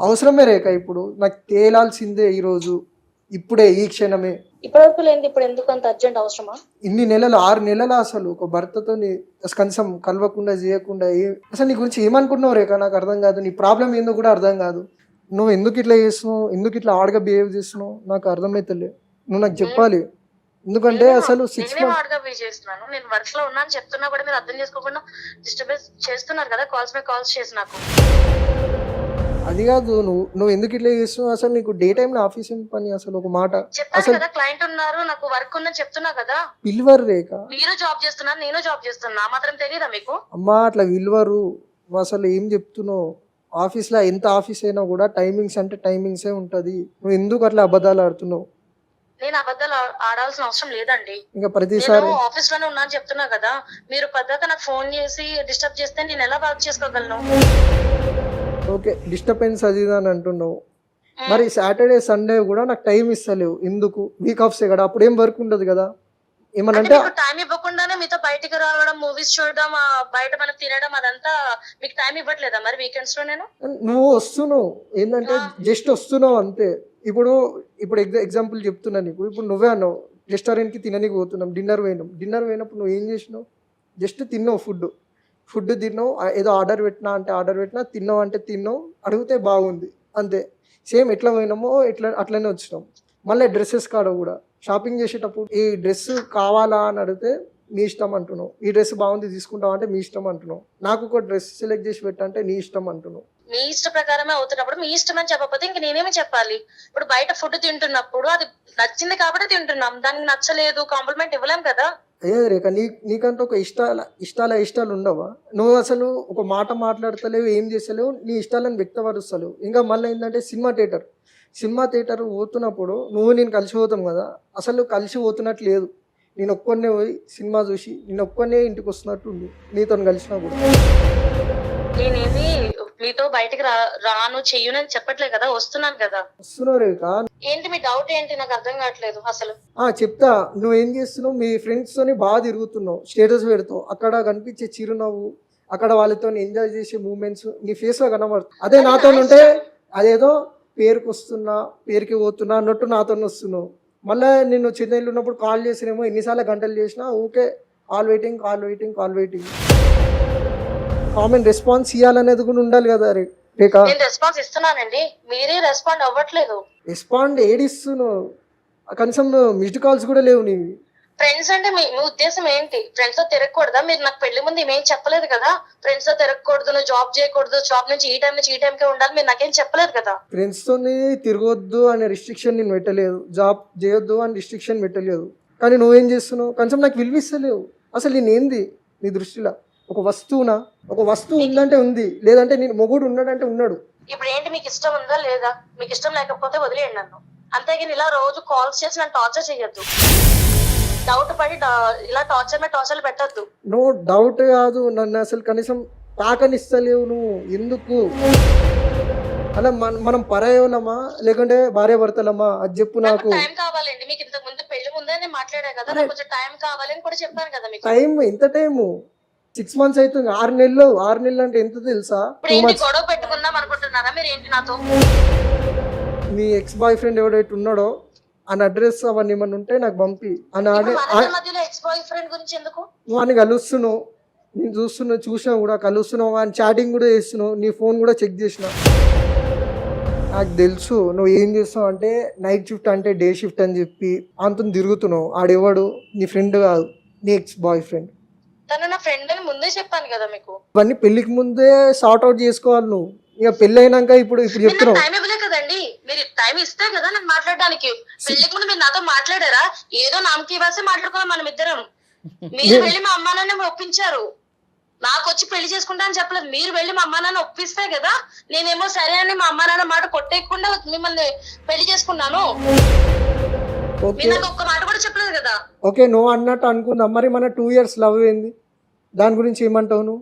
అవసరమే రేఖ. ఇప్పుడు నాకు తేలాల్సిందే ఈరోజు, ఇప్పుడే, ఈ క్షణమే. ఇప్పటివరకు లేనిది ఇప్పుడు ఎందుకు అంత అర్జెంట్ అవసరమా? ఇన్ని నెలలు, 6 నెలలు అసలు ఒక భర్తతో కనీసం కలవకుండా చేయకుండా అసలు నీ గురించి ఏమనుకుంటున్నావు రేఖ? నాకు అర్థం కాదు. నీ ప్రాబ్లం ఏందో కూడా అర్థం కాదు. నువ్వు ఎందుకు ఇట్లా చేస్తున్నావు, ఎందుకు ఇట్లా ఆడగా బిహేవ్ చేస్తున్నావు నాకు అర్థమైతలే. నువ్వు నాకు చెప్పాలి. ఎందుకంటే అసలు 6 months చేస్తున్నాను, నేను వర్క్ లో ఉన్నాను చెప్తున్నా కూడా మీరు అర్థం చేసుకోకుండా డిస్టర్బెన్స్ చేస్తున్నారు కదా, కాల్స్ మీద కాల్స్ చేసి. నాకు అది కాదు, నువ్వు ఎందుకు ఇట్లా చేస్తున్నావు? అసలు నీకు డే టైంలో ఆఫీస్ ఏం పని? అసలు ఒక మాట చెప్పాను కదా, క్లయింట్ ఉన్నారు, నాకు వర్క్ ఉందని చెప్తున్నా కదా. పిల్వరు రేఖ. మీరు జాబ్ చేస్తున్నారు, నేను జాబ్ చేస్తున్నా, మాత్రం తెలియదా మీకు? అమ్మా అట్లా విలువరు. అసలు ఏం చెప్తున్నావు? ఆఫీస్లో ఎంత ఆఫీస్ అయినా కూడా టైమింగ్స్ అంటే టైమింగ్సే ఉంటుంది. నువ్వు ఎందుకు అట్లా అబద్ధాలు ఆడుతున్నావు? నేను అబద్ధాలు ఆడాల్సిన అవసరం లేదండి. ఇంకా ప్రతిసారి ఆఫీస్ లోనే ఉన్నా అని చెప్తున్నా కదా, మీరు పద్దాక నాకు ఫోన్ చేసి డిస్టర్బ్ చేస్తే నేను ఎలా వర్క్ చేసుకోగలను? ఓకే, డిస్టర్బెన్స్ అది అని అంటున్నావు. మరి సాటర్డే సండే కూడా నాకు టైం ఇస్తలేవు ఎందుకు? వీక్ ఆఫ్సే కదా, అప్పుడు ఏం వర్క్ ఉండదు కదా. ఏమనంటే టైం ఇవ్వకుండానే మీతో బయటికి రావడం, మూవీస్ చూడడం, బయట మనం తినడం అదంతా మీకు టైం ఇవ్వట్లేదా మరి వీకెండ్స్ లో? నేను నువ్వు వస్తున్నావు ఏంటంటే జస్ట్ వస్తున్నావు అంతే. ఇప్పుడు ఎగ్జాంపుల్ చెప్తున్నా నీకు. ఇప్పుడు నువ్వే అన్నావు రెస్టారెంట్కి తిననీకి పోతున్నాం, డిన్నర్ పోయినప్పుడు నువ్వు ఏం చేసినావు? జస్ట్ తిన్నావు, ఫుడ్ తిన్నావు, ఏదో ఆర్డర్ పెట్టినా తిన్నావు అంటే తిన్నావు, అడిగితే బాగుంది అంతే. సేమ్ ఎట్లా పోయినామో అట్లనే వచ్చినాం. మళ్ళీ డ్రెస్సెస్ కాడ కూడా షాపింగ్ చేసేటప్పుడు ఈ డ్రెస్ కావాలా అని అడిగితే మీ ఇష్టం అంటున్నావు, ఈ డ్రెస్ బాగుంది తీసుకుంటావు అంటే మీ ఇష్టం అంటున్నావు, నాకు ఒక డ్రెస్ సెలెక్ట్ చేసి పెట్టంటే నీ ఇష్టం అంటున్నావు. మీ ఇష్ట ప్రకారమే అవుతున్నప్పుడు మీ ఇష్టం అని చెప్పకపోతే ఇంక నేనేమి చెప్పాలి? ఇప్పుడు బయట ఫుడ్ తింటున్నప్పుడు అది నచ్చింది కాబట్టి తింటున్నాం, దానికి నచ్చలేదు కాంప్లిమెంట్ ఇవ్వలేం కదా. అయ్యే రేఖ, నీకంటే ఒక ఇష్టాలు ఉండవా? నువ్వు అసలు ఒక మాట మాట్లాడతలేవు, ఏం చేస్తలేవు, నీ ఇష్టాలను వ్యక్తపరుస్తలేవు. ఇంకా మళ్ళీ ఏంటంటే సినిమా థియేటర్ పోతున్నప్పుడు నేను కలిసి పోతాం కదా, అసలు కలిసి పోతున్నట్టు లేదు. నేను ఒక్కనే పోయి సినిమా చూసి నేను ఒక్కనే ఇంటికి వస్తున్నట్టు ఉంది నీతో కలిసినా కూడా. నేనేమి మీతో బయటికి రాను చెయ్యనని చెప్పట్లేదు కదా, వస్తున్నాను కదా. వస్తున్నావు రేఖ. ఏంటి మీ డౌట్ ఏంటి? నాకు అర్థం కావట్లేదు అసలు. చెప్తా. నువ్వేం చేస్తున్నావు? మీ ఫ్రెండ్స్ తోని బాగా తిరుగుతున్నావు, స్టేటస్ పెడతావు, అక్కడ కనిపించే చిరునవ్వు, అక్కడ వాళ్ళతో ఎంజాయ్ చేసే మూమెంట్స్ నీ ఫేస్ లో కనబడుతుంది. అదే నాతో ఉంటే అదేదో పేరుకి పోతున్నా అన్నట్టు నాతో వస్తున్నావు. మళ్ళీ నేను చెన్నైలో ఉన్నప్పుడు కాల్ చేసినేమో ఎన్నిసార్లు గంటలు చేసినా ఊకే కాల్ వెయిటింగ్. కామన్ రెస్పాన్స్ ఇవ్వాలనేది కూడా ఉండాలి కదా రేఖ. నేను రెస్పాన్స్ ఇస్తున్నానండి, మీరే రెస్పాండ్ అవ్వట్లేదు. రెస్పాండ్ ఏడిస్తున్నావు, కనీసం మిస్డ్ కాల్స్ కూడా లేవు నీవి. ఫ్రెండ్స్ అంటే మీ ఉద్దేశం ఏంటి? ఫ్రెండ్స్ తో తిరగకూడదా? మీరు నాకు పెళ్లి ముందు ఏమేం చెప్పలేదు కదా, ఫ్రెండ్స్ తో తిరగకూడదు, నువ్వు జాబ్ చేయకూడదు, జాబ్ నుంచి ఈ టైం నుంచి ఈ టైంకే ఉండాలి, మీరు నాకేం చెప్పలేదు కదా. ఫ్రెండ్స్ తోని తిరగొద్దు అనే రిస్ట్రిక్షన్ నేను పెట్టలేదు, జాబ్ చేయొద్దు అని రిస్ట్రిక్షన్ పెట్టలేదు. కానీ నువ్వేం చేస్తున్నావు? కనీసం నాకు విలువిస్తలేవు. అసలు నేనేంది నీ దృష్టిలో? ఒక వస్తువు ఉందంటే ఉంది, లేదంటే నేను మొగుడు ఉన్నాడంటే ఉన్నాడు. ఇప్పుడు ఏంటి, మీకు ఇష్టం ఉందా లేదా? మీకు ఇష్టం లేకపోతే వదిలేయండి నన్ను, అంతేగాని ఇలా రోజు కాల్స్ చేసి నన్ను టార్చర్ చేయొద్దు. డౌట్ పడి ఇలా టార్చర్ పెట్టద్దు. నో డౌట్ కాదు, నన్ను అసలు కనీసం తాకనిస్తలేవు నువ్వు. ఎందుకు అలా? మనం పరాయోలమా లేకుంటే భార్య భర్తలమా? అది చెప్పు నాకు. టైం కావాలండి మీకు. ఇంతకు ముందు పెళ్లి ముందే నేను మాట్లాడా కదా, నాకు కొంచెం టైం కావాలని కూడా చెప్పాను కదా మీకు. టైం ఎంత టైము? 6 months అవుతుంది. 6 నెలలు అంటే ఎంత తెలుసా? ఇప్పుడు ఏంటి గొడవ పెట్టుకుందాం అనుకుంటున్నారా మీరు? ఏంటి నాతో? మీ ఎక్స్ బాయ్ ఫ్రెండ్ ఎవడైతే ఉన్నాడో అని అడ్రస్ అవన్నీ ఏమన్నా ఉంటే నాకు పంపి. నువ్వు అని కలుస్తున్నావు, నేను చూసినా కూడా కలుస్తున్నావు, అని చాటింగ్ కూడా చేస్తున్నావు, నీ ఫోన్ కూడా చెక్ చేసిన. నాకు తెలుసు నువ్వు ఏం చేస్తావు అంటే నైట్ షిఫ్ట్ అంటే డే షిఫ్ట్ అని చెప్పి అంత తిరుగుతున్నావు. ఆడెవడు? నీ ఫ్రెండ్ కాదు, నీ ఎక్స్ బాయ్ ఫ్రెండ్. తను నా ఫ్రెండ్ అని ముందే చెప్పాను కదా మీకు. ఇవన్నీ పెళ్లికి ముందే సార్ట్ అవుట్ చేసుకోవాలి నువ్వు. ఇక పెళ్లి అయినాక ఇప్పుడు చెప్తున్నావు. టైం ఇవ్వలే కదండి, మీరు టైం ఇస్తే కదా నాకు మాట్లాడడానికి. పెళ్లికి ముందు మీరు నాతో మాట్లాడారా? ఏదో నామకి ఇవ్వాల్సి మాట్లాడుకున్నాం మనం ఇద్దరం. మీరు వెళ్ళి మా అమ్మా నాన్న ఒప్పించారు, నాకు వచ్చి పెళ్లి చేసుకుంటా అని చెప్పలేదు. మీరు వెళ్ళి మా అమ్మా నాన్న ఒప్పిస్తే కదా నేనేమో సరే అని మా అమ్మా నాన్న మాట కొట్టేయకుండా మిమ్మల్ని పెళ్లి చేసుకున్నాను. మీరు నాకు ఒక్క మాట కూడా చెప్పలేదు కదా. ఓకే, నువ్వు అన్నట్టు అనుకుందాం. మరి మన 2 years లవ్ ఏంది? దాని గురించి ఏమంటావు? నువ్వు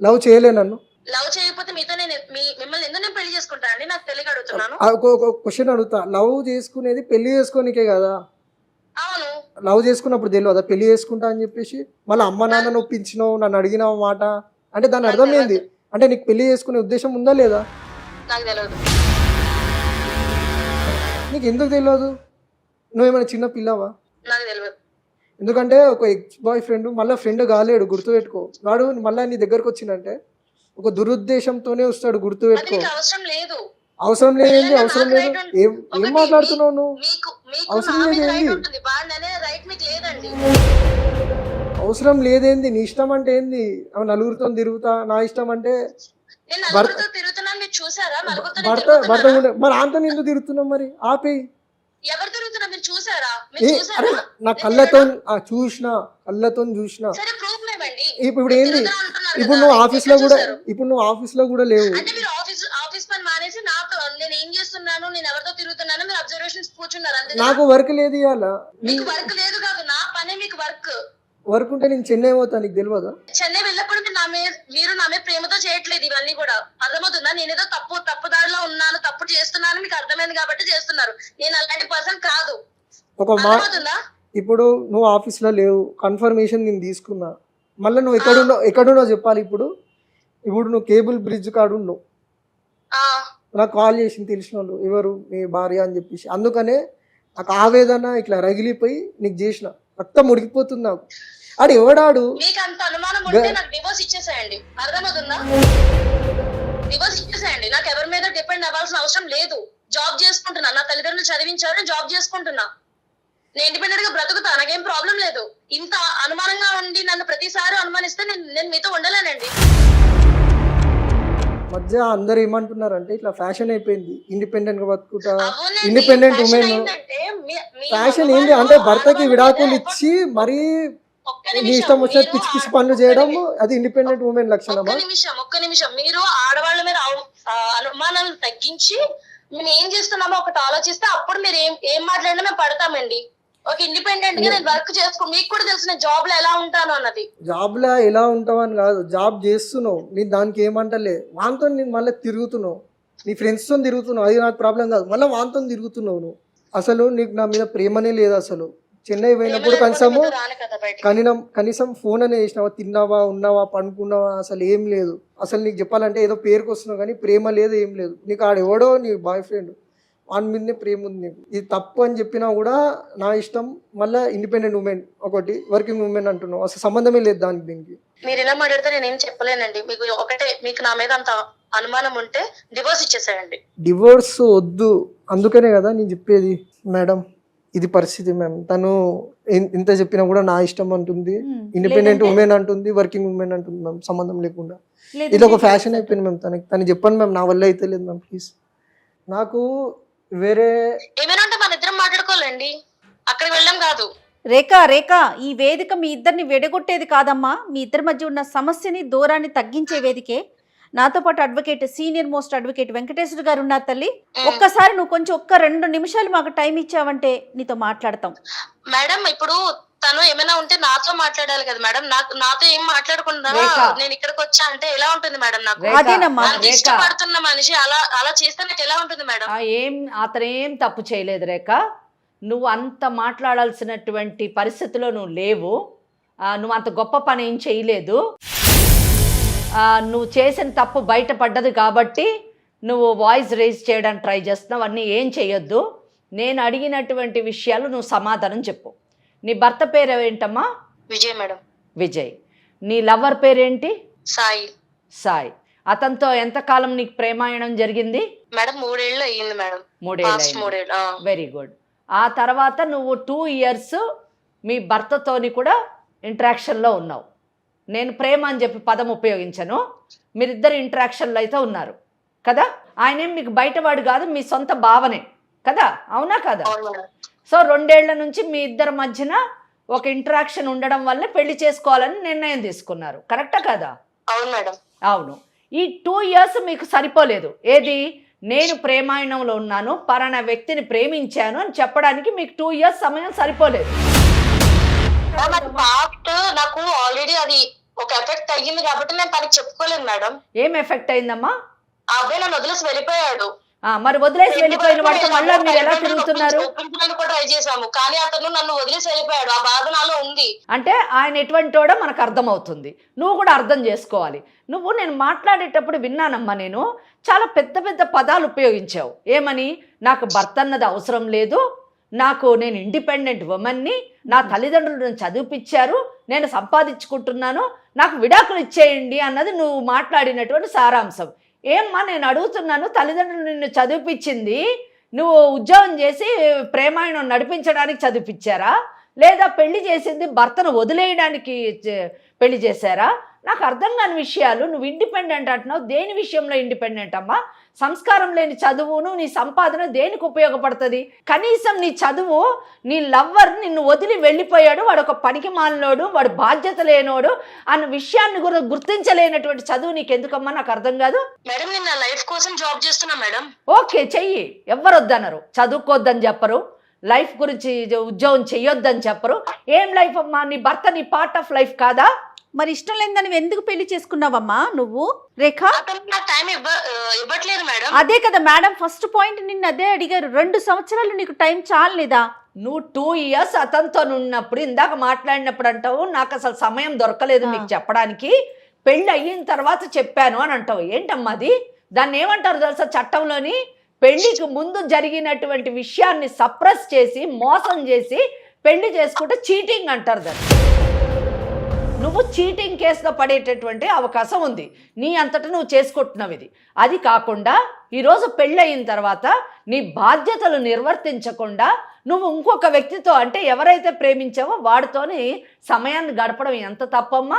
లవ్ చేయలే నన్ను. లవ్ చేయకపోతే మీతో నేను మిమ్మల్ని ఎందుకు నేను పెళ్లి చేసుకుంటా అండి? నాకు తెలియక అడుగుతున్నాను. ఒక క్వశ్చన్ అడుగుతా. లవ్ చేసుకునేది పెళ్లి చేసుకోనికే కదా? అవును. లవ్ చేసుకున్నప్పుడు తెలియదా పెళ్లి చేసుకుంటా అని చెప్పేసి? మళ్ళీ అమ్మ నాన్న ఒప్పించినావు, నన్ను అడిగినావు మాట అంటే దాని అర్థం ఏంది? అంటే నీకు పెళ్లి చేసుకునే ఉద్దేశం ఉందా లేదా? నాకు తెలియదు. నీకు ఎందుకు తెలియదు? నువ్వేమైనా చిన్న పిల్లవా? నాకు తెలియదు. ఎందుకంటే ఒక ఎక్స్ బాయ్ ఫ్రెండ్ మళ్ళీ ఫ్రెండ్ కాలేడు, గుర్తుపెట్టుకో. వాడు మళ్ళీ నీ దగ్గరకు వచ్చిందంటే ఒక దురుద్దేశంతోనే వస్తాడు, గుర్తుపెట్టుకో. అవసరం లేదు. అవసరం లేదేంది? అవసరం లేదు ఏం మాట్లాడుతున్నావు నువ్వు? అవసరం లేదేంది? అవసరం లేదేంది? నీ ఇష్టం అంటే ఏంది? నలుగురితో తిరుగుతా, నా ఇష్టం అంటే భర్త మరి అంత ఎందుకు తిరుగుతున్నావు? మరి ఆపే. నా కళ్ళతో చూసినా ఇప్పుడు ఏంది? ఇప్పుడు నువ్వు ఆఫీస్ లో కూడా లేవు. నాకు వర్క్ లేదు ఇవాళ. వర్క్ ఉంటే నేను చెన్నై పోతా, నీకు తెలియదా? చెన్నై వెళ్ళప్పుడు మీరు నా మీద ప్రేమతో చేయట్లేదు ఇవన్నీ కూడా, అర్థమవుతుందా? నేనేదో తప్పు దారిలో ఉన్నాను, తప్పు చేస్తున్నాను మీకు అర్థమైంది కాబట్టి చేస్తున్నారు. నేను అలాంటి పర్సన్ కాదు, ఇప్పుడు నువ్వు ఆఫీస్లో లేవు, కన్ఫర్మేషన్ నేను తీసుకున్నా, మళ్ళీ నువ్వు ఎక్కడున్నావు చెప్పాలి. ఇప్పుడు నువ్వు కేబుల్ బ్రిడ్జ్ కాడు ఉన్నావు, నాకు కాల్ చేసింది తెలిసిన వాళ్ళు, ఎవరు మీ భార్య అని చెప్పేసి. అందుకనే నాకు ఆవేదన ఇట్లా రగిలిపోయి నీకు చేసిన, రక్తం ఉడికిపోతుంది నాకు. ఆడు ఎవడాడు? మీకు అంత అనుమానం ఉంటే నాకు డివోర్స్ ఇచ్చేసేయండి, అర్థమవుతుందా? డివోర్స్ ఇచ్చేసేయండి, నాకు ఎవరి మీద డిపెండ్ అవ్వాల్సిన అవసరం లేదు. జాబ్ చేసుకుంటున్నా, నా తల్లిదండ్రులు చదివించారు, జాబ్ చేసుకుంటున్నా, నేను ఇండిపెండెంట్ గా బ్రతుకుతా, నాకేం ప్రాబ్లం లేదు. ఇంత అనుమానంగా ఉండి నన్ను ప్రతిసారి అనుమానిస్తే నేను మీతో ఉండలేనండి. మధ్య అందరు ఏమంటున్నారంటే ఇట్లా ఫ్యాషన్ అయిపోయింది, ఇండిపెండెంట్ గా బతుకుతా, ఇండిపెండెంట్ ఉమెన్. ఫ్యాషన్ ఏంటి అంటే భర్తకి విడాకులు ఇచ్చి మరీ నీ ఇష్టం వచ్చిన పిచ్చి పిచ్చి పనులు చేయడం, అది ఇండిపెండెంట్ ఉమెన్ లక్షణమా? ఒక్క నిమిషం మీరు ఆడవాళ్ళ మీద అనుమానాలు తగ్గించి మేము ఏం చేస్తున్నామో ఒకటి ఆలోచిస్తే అప్పుడు మీరు ఏం మాట్లాడినా మేము పడతామండి. ఒక ఇండిపెండెంట్ గా నేను వర్క్ చేసుకో, మీకు కూడా తెలుసు నేను జాబ్ లో ఎలా ఉంటాను అన్నది. జాబ్ లో ఎలా ఉంటావని కాదు, జాబ్ చేస్తున్నావు, నేను దానికి ఏమంటలే. వాంతో నేను మళ్ళీ తిరుగుతున్నావు, నీ ఫ్రెండ్స్ తో తిరుగుతున్నావు, అది నాకు ప్రాబ్లం కాదు. మళ్ళీ వాంతో తిరుగుతున్నావు నువ్వు. అసలు నీకు నా మీద ప్రేమనే లేదు. అసలు చెన్నై పోయినప్పుడు కనీసం ఫోన్ అనే చేసినావా, తిన్నావా, ఉన్నావా, పనుకున్నావా, అసలు ఏం లేదు. అసలు నీకు చెప్పాలంటే ఏదో పేరుకు వస్తున్నావు కానీ ప్రేమ లేదు, ఏం లేదు. నీకు ఆడెవడో నీ బాయ్ ఫ్రెండ్, వాని మీదనే ప్రేమ ఉంది నీకు. ఇది తప్పు అని చెప్పినా కూడా నా ఇష్టం. మళ్ళీ ఇండిపెండెంట్ ఉమెన్ ఒకటి, వర్కింగ్ ఉమెన్ అంటున్నావు, అసలు సంబంధమే లేదు దానికి దీనికి. మీరు ఇలా మాట్లాడితే నేనేం చెప్పలేనండి. మీకు ఒకటే, మీకు నా మీద అంత అనుమానం ఉంటే డివోర్స్ ఇచ్చేసేయండి. డివోర్స్ వద్దు, అందుకనే కదా నేను చెప్పేది. మేడం ఇది పరిస్థితి మ్యామ్, తను ఇంత చెప్పినా కూడా నా ఇష్టం అంటుంది, ఇండిపెండెంట్ ఉమెన్ అంటుంది, వర్కింగ్ ఉమెన్ అంటుంది మ్యామ్, సంబంధం లేకుండా. ఇది ఒక ఫ్యాషన్ అయిపోయింది మ్యామ్. తను చెప్పండి మ్యామ్, నా వల్ల అయితే లేదు మ్యామ్, ప్లీజ్. నాకు వేరే ఏమైనా ఉంటే మన ఇద్దరం మాట్లాడుకోవాలండి, అక్కడికి వెళ్ళాం కాదు. రేఖ ఈ వేదిక మీ ఇద్దరిని విడగొట్టేది కాదమ్మా, మీ ఇద్దరి మధ్య ఉన్న సమస్యని దూరాన్ని తగ్గించే వేదికే. నాతో పాటు advocate, senior most advocate Venkateswara గారు ఉన్నారు తల్లి. ఒక్కసారి నువ్వు కొంచెం 2 నిమిషాలు మాకు టైం ఇచ్చావంటే నీతో మాట్లాడతాం. మేడం ఇప్పుడు తను ఏమైనా ఉంటే నాతో మాట్లాడాలి కదా మేడం, నాతో ఏం మాట్లాడకుండా నేను ఇక్కడికి వచ్చా అంటే ఎలా ఉంటుంది మేడం? నాకు అదేనమ్మా, ఇష్టపడుతున్న మనిషి అలా చేస్తే నాకు ఎలా ఉంటుంది మేడం? అతనేం తప్పు చేయలేదు రేఖ, నువ్వు అంత మాట్లాడాల్సినటువంటి పరిస్థితిలో నువ్వు లేవు. నువ్వు అంత గొప్ప పని ఏం చేయలేదు. నువ్వు చేసిన తప్పు బయటపడ్డది కాబట్టి నువ్వు వాయిస్ రేజ్ చేయడానికి ట్రై చేస్తున్నావు. అన్నీ ఏం చేయొద్దు. నేను అడిగినటువంటి విషయాలు నువ్వు సమాధానం చెప్పు. నీ భర్త పేరు ఏంటమ్మా? విజయ్ మేడం. విజయ్. నీ లవర్ పేరేంటి? సాయి. అతనితో ఎంతకాలం నీకు ప్రేమాయణం జరిగింది? మేడం 3 ఏళ్ళు అయ్యింది మేడం. 3 ఏళ్ళు. Very good. ఆ తర్వాత నువ్వు 2 ఇయర్స్ మీ భర్తతోని కూడా ఇంటరాక్షన్లో ఉన్నావు. నేను ప్రేమ అని చెప్పి పదం ఉపయోగించను, మీరిద్దరు ఇంటరాక్షన్లో అయితే ఉన్నారు కదా. ఆయనేం మీకు బయటవాడు కాదు, మీ సొంత భావనే కదా, అవునా కదా? సో 2 ఏళ్ల నుంచి మీ ఇద్దరి మధ్యన ఒక ఇంటరాక్షన్ ఉండడం వల్ల పెళ్లి చేసుకోవాలని నిర్ణయం తీసుకున్నారు, కరెక్టా కదా? అవును మేడం. అవును. ఈ 2 ఇయర్స్ మీకు సరిపోలేదు. ఏది? నేను ప్రేమాయణంలో ఉన్నాను, పలానా వ్యక్తిని ప్రేమించాను అని చెప్పడానికి మీకు 2 ఇయర్స్ సమయం సరిపోలేదు. నాకు ఆల్రెడీ అది ఒక ఎఫెక్ట్ అయ్యింది కాబట్టి నేను తనకి చెప్పుకోలేదు మేడం. ఏం ఎఫెక్ట్ అయిందమ్మా? ఆ అబ్బాయి నన్ను వదిలేసి వెళ్ళిపోయాడు. మరి వదిలేసి వెళ్ళిపోయిన వాడితో మళ్ళీ మీరు ఎలా తిరుగుతున్నారు? ట్రై చేసాము కానీ అతను నన్ను వదిలేసి వెళ్ళిపోయాడు. ఆ బాధ నాలో ఉంది. అంటే ఆయన ఎటువంటి వాడో మనకు అర్థమవుతుంది, నువ్వు కూడా అర్థం చేసుకోవాలి. నేను మాట్లాడేటప్పుడు విన్నానమ్మా, నేను చాలా పెద్ద పెద్ద పదాలు ఉపయోగించావు. ఏమని? నాకు భర్త అన్నది అవసరం లేదు, నేను ఇండిపెండెంట్ ఉమెన్ని, నా తల్లిదండ్రులు నన్ను చదివిపించారు, నేను సంపాదించుకుంటున్నాను, నాకు విడాకులు ఇచ్చేయండి అన్నది నువ్వు మాట్లాడినటువంటి సారాంశం. ఏమ్మా నేను అడుగుతున్నాను, తల్లిదండ్రులు నిన్ను చదివిపించింది, నువ్వు ఉద్యోగం చేసి ప్రేమాయణం నడిపించడానికి చదివిపించారా, లేదా పెళ్లి చేసింది భర్తను వదిలేయడానికి పెళ్లి చేశారా? నాకు అర్థం కాని విషయాలు. నువ్వు ఇండిపెండెంట్ అంటున్నావు, దేని విషయంలో ఇండిపెండెంట్ అమ్మా? సంస్కారం లేని చదువును నీ సంపాదన దేనికి ఉపయోగపడుతుంది? కనీసం నీ చదువు, నీ లవ్వర్ నిన్ను వదిలి వెళ్ళిపోయాడు, వాడు ఒక పనికి మాలినోడు, వాడు బాధ్యత లేనోడు అన్న విషయాన్ని గుర్తించలేనటువంటి చదువు నీకు ఎందుకమ్మా? నాకు అర్థం కాదు. మేడం నేను నా లైఫ్ కోసం జాబ్ చేస్తున్నా మేడం. ఓకే, చెయ్యి, ఎవ్వరు వద్దన్నారు, చదువుకోవద్దని చెప్పరు, లైఫ్ గురించి ఉద్యోగం చెయ్యొద్దని చెప్పరు. ఏం లైఫ్ అమ్మా? నీ భర్త నీ పార్ట్ ఆఫ్ లైఫ్ కాదా? మరి ఇష్టం లేదని నువ్వు ఎందుకు పెళ్లి చేసుకున్నావమ్మా నువ్వు? రేఖ ఇవ్వట్లేదు మేడం. అదే కదా మేడం, ఫస్ట్ పాయింట్ నిన్ను అదే అడిగారు. 2 సంవత్సరాలు నీకు టైం చాలేదా? నువ్వు 2 years అతనితో ఉన్నప్పుడు ఇందాక మాట్లాడినప్పుడు అంటావు నాకు అసలు సమయం దొరకలేదు మీకు చెప్పడానికి, పెళ్ళి అయిన తర్వాత చెప్పాను అని అంటావు. ఏంటమ్మా అది? దాన్ని ఏమంటారు తెలుసా చట్టంలోని? పెళ్లికి ముందు జరిగినటువంటి విషయాన్ని సప్రెస్ చేసి మోసం చేసి పెళ్లి చేసుకుంటే చీటింగ్ అంటారు దాన్ని. నువ్వు చీటింగ్ కేసులో పడేటటువంటి అవకాశం ఉంది. నీ అంతటా నువ్వు చేసుకుంటున్నావు ఇది. అది కాకుండా ఈరోజు పెళ్ళయిన తర్వాత నీ బాధ్యతలు నిర్వర్తించకుండా నువ్వు ఇంకొక వ్యక్తితో, అంటే ఎవరైతే ప్రేమించావో వాడితోని సమయాన్ని గడపడం ఎంత తప్పమ్మా?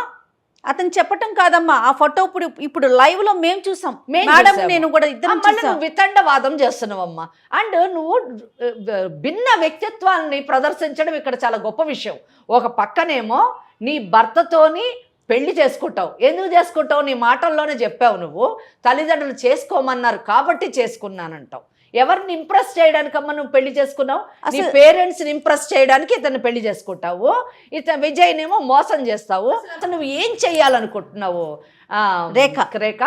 అతను చెప్పటం కాదమ్మా, ఆ ఫోటో ఇప్పుడు లైవ్ లో మేము చూసాం మేడం, నేను కూడా ఇద్దరం చూసాం. నువ్వు వితండవాదం చేస్తున్నావమ్మా. అండ్ నువ్వు భిన్న వ్యక్తిత్వాన్ని ప్రదర్శించడం ఇక్కడ చాలా గొప్ప విషయం. ఒక పక్కనేమో నీ భర్తతోని పెళ్లి చేసుకుంటావు. ఎందుకు చేసుకుంటావు? నీ మాటల్లోనే చెప్పావు. నువ్వు తల్లిదండ్రులు చేసుకోమన్నారు కాబట్టి చేసుకున్నానంటావు. ఎవరిని ఇంప్రెస్ చేయడానికమ్మా నువ్వు పెళ్లి చేసుకున్నావు? నీ పేరెంట్స్ని ఇంప్రెస్ చేయడానికి ఇతన్ని పెళ్లి చేసుకుంటావు. విజయ్నేమో మోసం చేస్తావు. అసలు నువ్వు ఏం చెయ్యాలనుకుంటున్నావు రేఖ?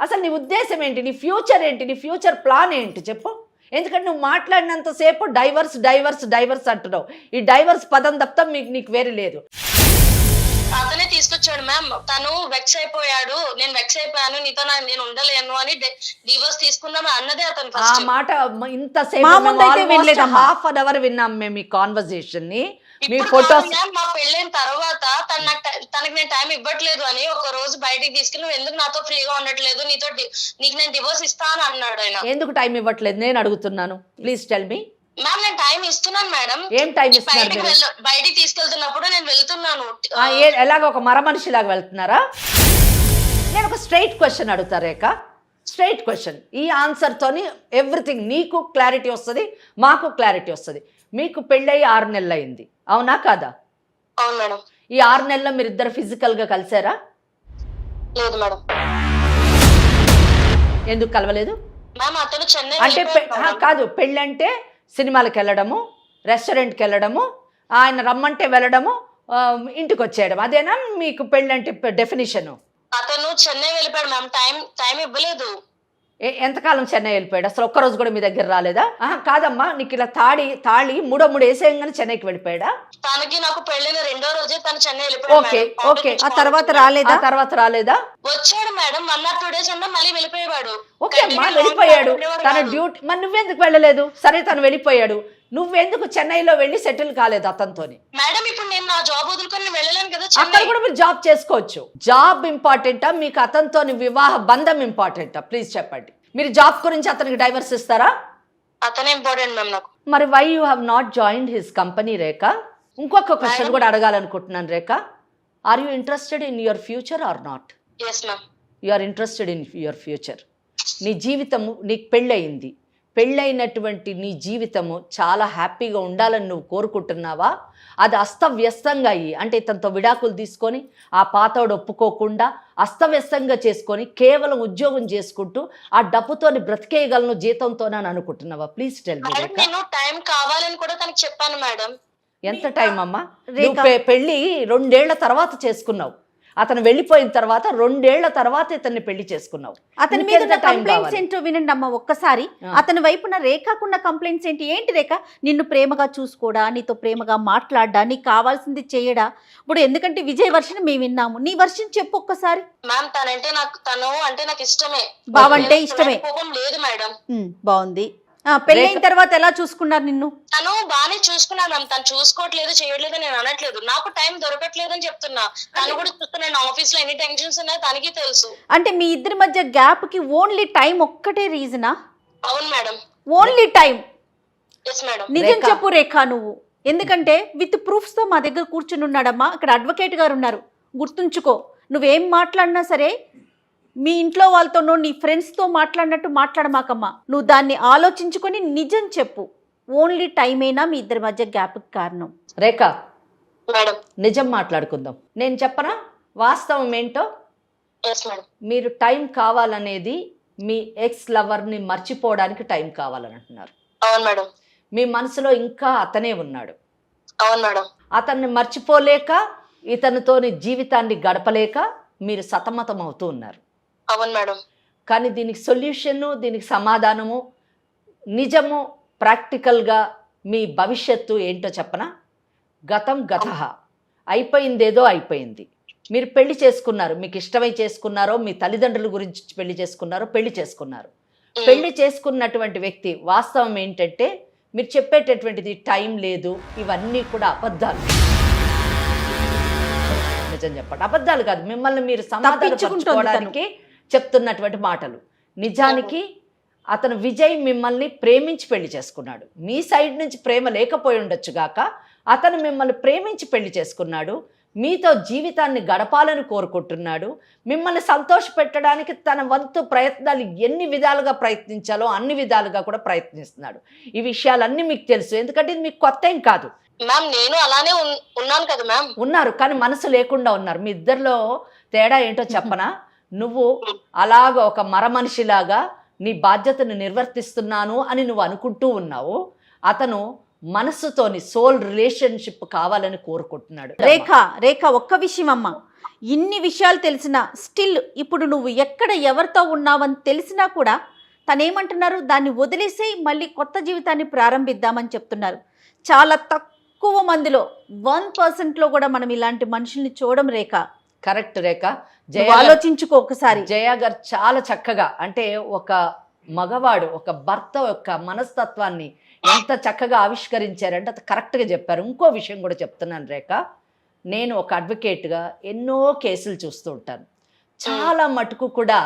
అసలు నీ ఉద్దేశం ఏంటి? నీ ఫ్యూచర్ ఏంటి? నీ ఫ్యూచర్ ప్లాన్ ఏంటి చెప్పు. ఎందుకంటే నువ్వు మాట్లాడినంతసేపు డైవర్స్ డైవర్స్ డైవర్స్ అంటున్నావు. ఈ డైవర్స్ పదం తప్ప నీకు వేరే లేదు. అతనే తీసుకొచ్చాడు మ్యామ్. తను వెక్స్ అయిపోయాడు, నేను వెక్స్ అయిపోయాను, నీతో నేను ఉండలేను అని డివోర్స్ తీసుకుందాం అన్నదే అతను. ఆ మాట ఇంతసేపు హాఫ్ అన్ అవర్ విన్నాం మేము ఈ కాన్వర్సేషన్ ని. మీ ఫోటోస్ మా పెళ్ళైన తర్వాత తనకి నేను టైం ఇవ్వట్లేదు అని ఒక రోజు బయటికి తీసుకెళ్ళి నువ్వు ఎందుకు నాతో ఫ్రీగా ఉండట్లేదు, నీకు నేను డివోర్స్ ఇస్తాను అన్నాడు ఆయన. ఎందుకు టైం ఇవ్వట్లేదు నేను అడుగుతున్నాను, ప్లీజ్ టెల్ మీ. మ్యామ్ నేను టైం ఇస్తున్నాను మేడం. ఏం టైం ఇస్తున్నారు? బయటికి తీసుకెళ్తున్నప్పుడు నేను వెళ్తున్నాను. ఎలాగ ఒక మర మనిషి లాగా వెళ్తున్నారా? నేను ఒక స్ట్రైట్ క్వశ్చన్ అడుగుతా రేఖ, స్ట్రైట్ క్వశ్చన్. ఈ ఆన్సర్తోని ఎవ్రీథింగ్ నీకు క్లారిటీ వస్తుంది, మాకు క్లారిటీ వస్తుంది. మీకు పెళ్ళయి 6 నెలలు అయింది, అవునా కాదా? అవును మేడం. ఈ 6 నెలల్లో మీరు ఇద్దరు ఫిజికల్ గా కలిసారా? లేదు మేడం. ఎందుకు కలవలేదు? అంటే కాదు, పెళ్ళంటే సినిమాలకు వెళ్ళడము, రెస్టారెంట్కి వెళ్ళడము, ఆయన రమ్మంటే వెళ్ళడము, ఇంటికి వచ్చేయడం, అదేనా మీకు పెళ్ళంటే డెఫినిషన్? అతను చెన్నై వెళ్ళిపోయాడు మ్యామ్, టైం ఇవ్వలేదు. ఎంతకాలం చెన్నై వెళ్ళిపోయాడు? అసలు ఒక్కరోజు కూడా మీ దగ్గర రాలేదా? కాదమ్మా, నీకు ఇలా తాళి మూడో వేసేయంగానే చెన్నైకి వెళ్ళిపోయాడా? తనకి నాకు పెళ్ళిన 2వ రోజే తను చెన్నై వెళ్ళిపోయాడు. Okay okay. ఆ తర్వాత రాలేదా? వచ్చాడు మేడం, 1 or 2 days ఉన్నా మళ్ళీ వెళ్ళిపోయాడు. ఓకే అమ్మా, వెళ్ళిపోయాడు. తన డ్యూటీ. మరి నువ్వెందుకు వెళ్ళలేదు? సరే తను వెళ్ళిపోయాడు, నువ్వెందుకు చెన్నైలో వెళ్ళి సెటిల్ కాలేదు అతనితోని? మేడం ఇప్పుడు నేను నా జాబ్ వదులుకొని వెళ్ళలేను కదా. అక్కడ కూడా మీరు జాబ్ చేసుకోవచ్చు. జాబ్ ఇంపార్టెంటా మీకు అతనితోని వివాహ బంధం ఇంపార్టెంటా? ప్లీజ్ చెప్పండి. మీరు జాబ్ గురించి అతనికి డైవర్స్ ఇస్తారా? అతనే ఇంపార్టెంట్ మ్యామ్ నాకు. మరి why you have not joined his company Rekha? ఇంకొక క్వశ్చన్ కూడా అడగాలనుకుంటున్నాను Rekha. Are you interested in your future or not? Yes ma'am. You are interested in your future. నీ జీవితము, నీకు పెళ్ళయింది, పెళ్ళైనటువంటి నీ జీవితము చాలా హ్యాపీగా ఉండాలని నువ్వు కోరుకుంటున్నావా? అది అస్తవ్యస్తంగా అయ్యి, అంటే ఇతనితో విడాకులు తీసుకొని ఆ పాతోడు ఒప్పుకోకుండా అస్తవ్యస్తంగా చేసుకొని కేవలం ఉద్యోగం చేసుకుంటూ ఆ డబ్బుతోని బ్రతికేయగలను జీతంతోనని అనుకుంటున్నావా? Please tell me. నేను టైం కావాలని కూడా తనకి చెప్పాను మేడం. ఎంత టైం అమ్మా? పెళ్ళి 2 ఏళ్ల తర్వాత చేసుకున్నావు, అతను వెళ్ళిపోయిన తర్వాత 2 ఏళ్ల తర్వాత ఇతన్ని పెళ్లి చేసుకున్నావు. అతని మీద కంప్లైంట్స్ ఏంటో వినండి అమ్మ ఒక్కసారి. అతని వైపున రేఖకున్న కంప్లైంట్స్ ఏంటి రేఖ? నిన్ను ప్రేమగా చూసుకోడా, నీతో ప్రేమగా మాట్లాడ్డా, నీకు కావాల్సింది చేయడా? ఇప్పుడు ఎందుకంటే విజయ్ వర్షన్ మేము విన్నాము, నీ వర్షన్ చెప్పు ఒక్కసారి. మ్యామ్ తను అంటే నాకు ఇష్టమే, బావంటే ఇష్టమే. లేదు మేడం. బాగుంది. పెళ్ళైన తర్వాత ఎలా చూసుకున్నారు నిన్ను? తను బాగానే చూసుకున్నాను మ్యామ్. తను చూసుకోవట్లేదు, చేయట్లేదు నేను అనట్లేదు. నాకు టైం దొరకట్లేదు అని చెప్తున్నా. తను కూడా చూస్తున్నాను, ఆఫీస్ లో ఎన్ని టెన్షన్స్ ఉన్నాయో తనకి తెలుసు. అంటే మీ ఇద్దరి మధ్య గ్యాప్ కి ఓన్లీ టైం ఒక్కటే రీజనా? అవును madam, only time. Yes madam. నిజం చెప్పు రేఖ నువ్వు, ఎందుకంటే విత్ ప్రూఫ్స్ తో మా దగ్గర కూర్చుని ఉన్నాడమ్మా. ఇక్కడ అడ్వకేట్ గారు ఉన్నారు, గుర్తుంచుకో. నువ్వేం మాట్లాడినా సరే మీ ఇంట్లో వాళ్ళతోనో నీ ఫ్రెండ్స్తో మాట్లాడినట్టు మాట్లాడమాకమ్మా. నువ్వు దాన్ని ఆలోచించుకొని నిజం చెప్పు. ఓన్లీ టైమేనా మీ ఇద్దరి మధ్య గ్యాప్కి కారణం? రేఖ మేడం, నిజం మాట్లాడుకుందాం. నేను చెప్పనా వాస్తవం ఏంటో? మీరు టైం కావాలనేది మీ ఎక్స్ లవర్ని మర్చిపోవడానికి టైం కావాలని అంటున్నారు. అవును మేడం. మీ మనసులో ఇంకా అతనే ఉన్నాడు. అవును మేడం. అతన్ని మర్చిపోలేక, ఇతనితోని జీవితాన్ని గడపలేక మీరు సతమతం అవుతూ ఉన్నారు. అవును మేడం. కానీ దీనికి సొల్యూషను, దీనికి సమాధానము, నిజము, ప్రాక్టికల్గా మీ భవిష్యత్తు ఏంటో చెప్పనా? గతం గతః, అయిపోయిందేదో అయిపోయింది. మీరు పెళ్లి చేసుకున్నారు, మీకు ఇష్టమై చేసుకున్నారో, మీ తల్లిదండ్రుల గురించి పెళ్లి చేసుకున్నారో, పెళ్లి చేసుకున్నారు. పెళ్లి చేసుకున్నటువంటి వ్యక్తి వాస్తవం ఏంటంటే మీరు చెప్పేటటువంటిది టైం లేదు, ఇవన్నీ కూడా అబద్ధాలు. నిజం చెప్పండి, అబద్ధాలు కాదు, మిమ్మల్ని మీరు సమాధానపరచుకోవడానికి చెప్తున్నటువంటి మాటలు. నిజానికి అతను విజయ్ మిమ్మల్ని ప్రేమించి పెళ్లి చేసుకున్నాడు. మీ సైడ్ నుంచి ప్రేమ లేకపోయి ఉండొచ్చు గాక, అతను మిమ్మల్ని ప్రేమించి పెళ్లి చేసుకున్నాడు. మీతో జీవితాన్ని గడపాలని కోరుకుంటున్నాడు. మిమ్మల్ని సంతోషపెట్టడానికి తన వంతు ప్రయత్నాలు ఎన్ని విధాలుగా ప్రయత్నించాలో అన్ని విధాలుగా కూడా ప్రయత్నిస్తున్నాడు. ఈ విషయాలన్నీ మీకు తెలుసు, ఎందుకంటే ఇది మీకు కొత్త ఏం కాదు. మ్యామ్ నేను అలానే ఉన్నాను కదా మ్యామ్. ఉన్నారు, కానీ మనసు లేకుండా ఉన్నారు. మీ ఇద్దరిలో తేడా ఏంటో చెప్పనా? నువ్వు అలాగ ఒక మరమనిషిలాగా నీ బాధ్యతను నిర్వర్తిస్తున్నాను అని నువ్వు అనుకుంటూ ఉన్నావు. అతను మనసుతోని సోల్ రిలేషన్షిప్ కావాలని కోరుకుంటున్నాడు. రేఖ ఒక్క విషయం అమ్మ, ఇన్ని విషయాలు తెలిసినా స్టిల్ ఇప్పుడు నువ్వు ఎక్కడ ఎవరితో ఉన్నావని తెలిసినా కూడా తనేమంటున్నారు, దాన్ని వదిలేసి మళ్ళీ కొత్త జీవితాన్ని ప్రారంభిద్దామని చెప్తున్నారు. చాలా తక్కువ మందిలో 1%లో కూడా మనం ఇలాంటి మనుషుల్ని చూడడం రేఖ. కరెక్ట్ రేఖ, ఆలోచించుకో ఒకసారి. జయ గారు చాలా చక్కగా, అంటే ఒక మగవాడు ఒక భర్త యొక్క మనస్తత్వాన్ని ఎంత చక్కగా ఆవిష్కరించారంటే అది కరెక్ట్గా చెప్పారు. ఇంకో విషయం కూడా చెప్తున్నాను రేఖ, నేను ఒక అడ్వకేట్గా ఎన్నో కేసులు చూస్తూ ఉంటాను. చాలా మటుకు కూడా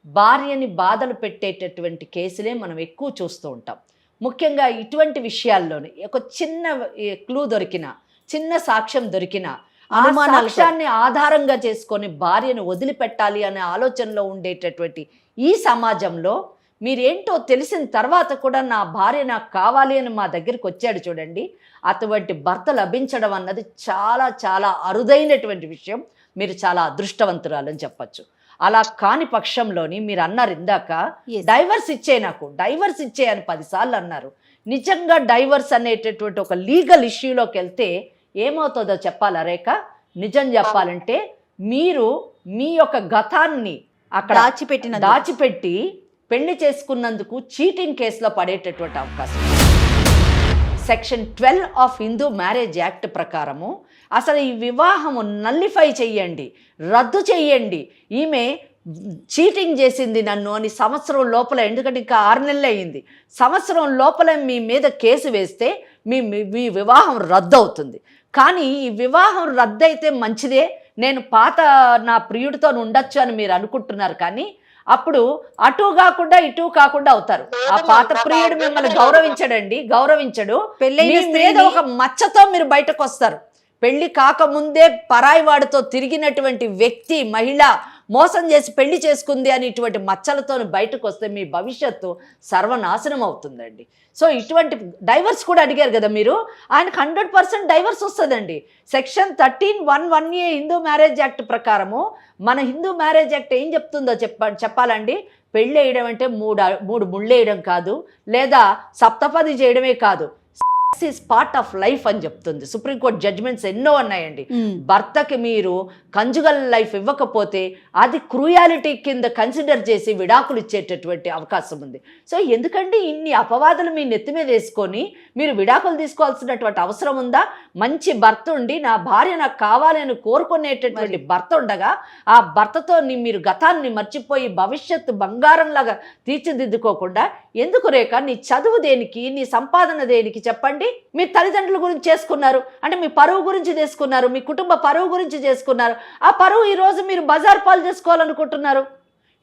భార్యని బాధలు పెట్టేటటువంటి కేసులే మనం ఎక్కువ చూస్తూ ఉంటాం. ముఖ్యంగా ఇటువంటి విషయాల్లోనే ఒక చిన్న క్లూ దొరికినా, చిన్న సాక్ష్యం దొరికినా, ఆ సాక్ష్యాన్ని ఆధారంగా చేసుకొని భార్యను వదిలిపెట్టాలి అనే ఆలోచనలో ఉండేటటువంటి ఈ సమాజంలో మీరేంటో తెలిసిన తర్వాత కూడా నా భార్య నాకు కావాలి అని మా దగ్గరికి వచ్చాడు చూడండి, అటువంటి భర్త లభించడం అన్నది చాలా చాలా అరుదైనటువంటి విషయం. మీరు చాలా అదృష్టవంతురాలని చెప్పచ్చు. అలా కాని పక్షంలోని మీరు అన్నారు ఇందాక, డైవర్స్ ఇచ్చే, నాకు డైవర్స్ ఇచ్చే అని 10 సార్లు అన్నారు. నిజంగా డైవర్స్ అనేటటువంటి ఒక లీగల్ ఇష్యూలోకి వెళ్తే ఏమవుతుందో చెప్పాలా రేఖ? నిజం చెప్పాలంటే మీరు మీ యొక్క గతాన్ని అక్కడ దాచిపెట్టి పెళ్లి చేసుకున్నందుకు చీటింగ్ కేసులో పడేటటువంటి అవకాశం. Section 12 of Hindu marriage act ప్రకారము అసలు ఈ వివాహము నల్లిఫై చెయ్యండి, రద్దు చెయ్యండి. ఈమె చీటింగ్ చేసింది నన్ను అని సంవత్సరం లోపల, ఎందుకంటే ఇంకా 6 నెలలు అయ్యింది, సంవత్సరం లోపల మీ మీద కేసు వేస్తే మీ వివాహం రద్దు అవుతుంది. కానీ ఈ వివాహం రద్దు అయితే మంచిదే, నేను పాత నా ప్రియుడితో ఉండొచ్చు అని మీరు అనుకుంటున్నారు. కానీ అప్పుడు అటు కాకుండా ఇటు కాకుండా అవుతారు. ఆ పాత ప్రియుడు మిమ్మల్ని గౌరవించడు. మీ మీద ఒక మచ్చతో మీరు బయటకు వస్తారు. పెళ్లి కాకముందే పరాయి వాడితో తిరిగినటువంటి వ్యక్తి, మహిళ మోసం చేసి పెళ్లి చేసుకుంది అని ఇటువంటి మచ్చలతో బయటకు వస్తే మీ భవిష్యత్తు సర్వనాశనం అవుతుందండి. సో ఇటువంటి డైవర్స్ కూడా అడిగారు కదా మీరు, ఆయనకు 100% డైవర్స్ వస్తుందండి. Section 13(1)(1)A Hindu marriage act ప్రకారము, మన హిందూ మ్యారేజ్ యాక్ట్ ఏం చెప్తుందో చెప్పాలండి, పెళ్ళి వేయడం అంటే 3 ముళ్ళు వేయడం కాదు, లేదా సప్తపది చేయడమే కాదు, ఈజ్ పార్ట్ ఆఫ్ లైఫ్ అని చెప్తుంది. సుప్రీంకోర్టు జడ్జ్మెంట్స్ ఎన్నో ఉన్నాయండి. భర్తకి మీరు కంజుగల్ లైఫ్ ఇవ్వకపోతే అది క్రూయాలిటీ కింద కన్సిడర్ చేసి విడాకులు ఇచ్చేటటువంటి అవకాశం ఉంది. సో ఎందుకంటే ఇన్ని అపవాదులు మీ నెత్తి మీద వేసుకొని మీరు విడాకులు తీసుకోవాల్సినటువంటి అవసరం ఉందా? మంచి భర్త ఉండి, నా భార్య నాకు కావాలి అని కోరుకునేటటువంటి భర్త ఉండగా, ఆ భర్తతో మీరు గతాన్ని మర్చిపోయి భవిష్యత్తు బంగారంలాగా తీర్చిదిద్దుకోకుండా ఎందుకు రేఖ? నీ చదువు దేనికి, నీ సంపాదన దేనికి చెప్పండి? మీ తల్లిదండ్రుల గురించి చేసుకున్నారు అంటే మీ పరువు గురించి చేసుకున్నారు, మీ కుటుంబ పరువు గురించి చేసుకున్నారు. ఆ పరువు ఈరోజు మీరు బజార్ పాలు చేసుకోవాలనుకుంటున్నారు.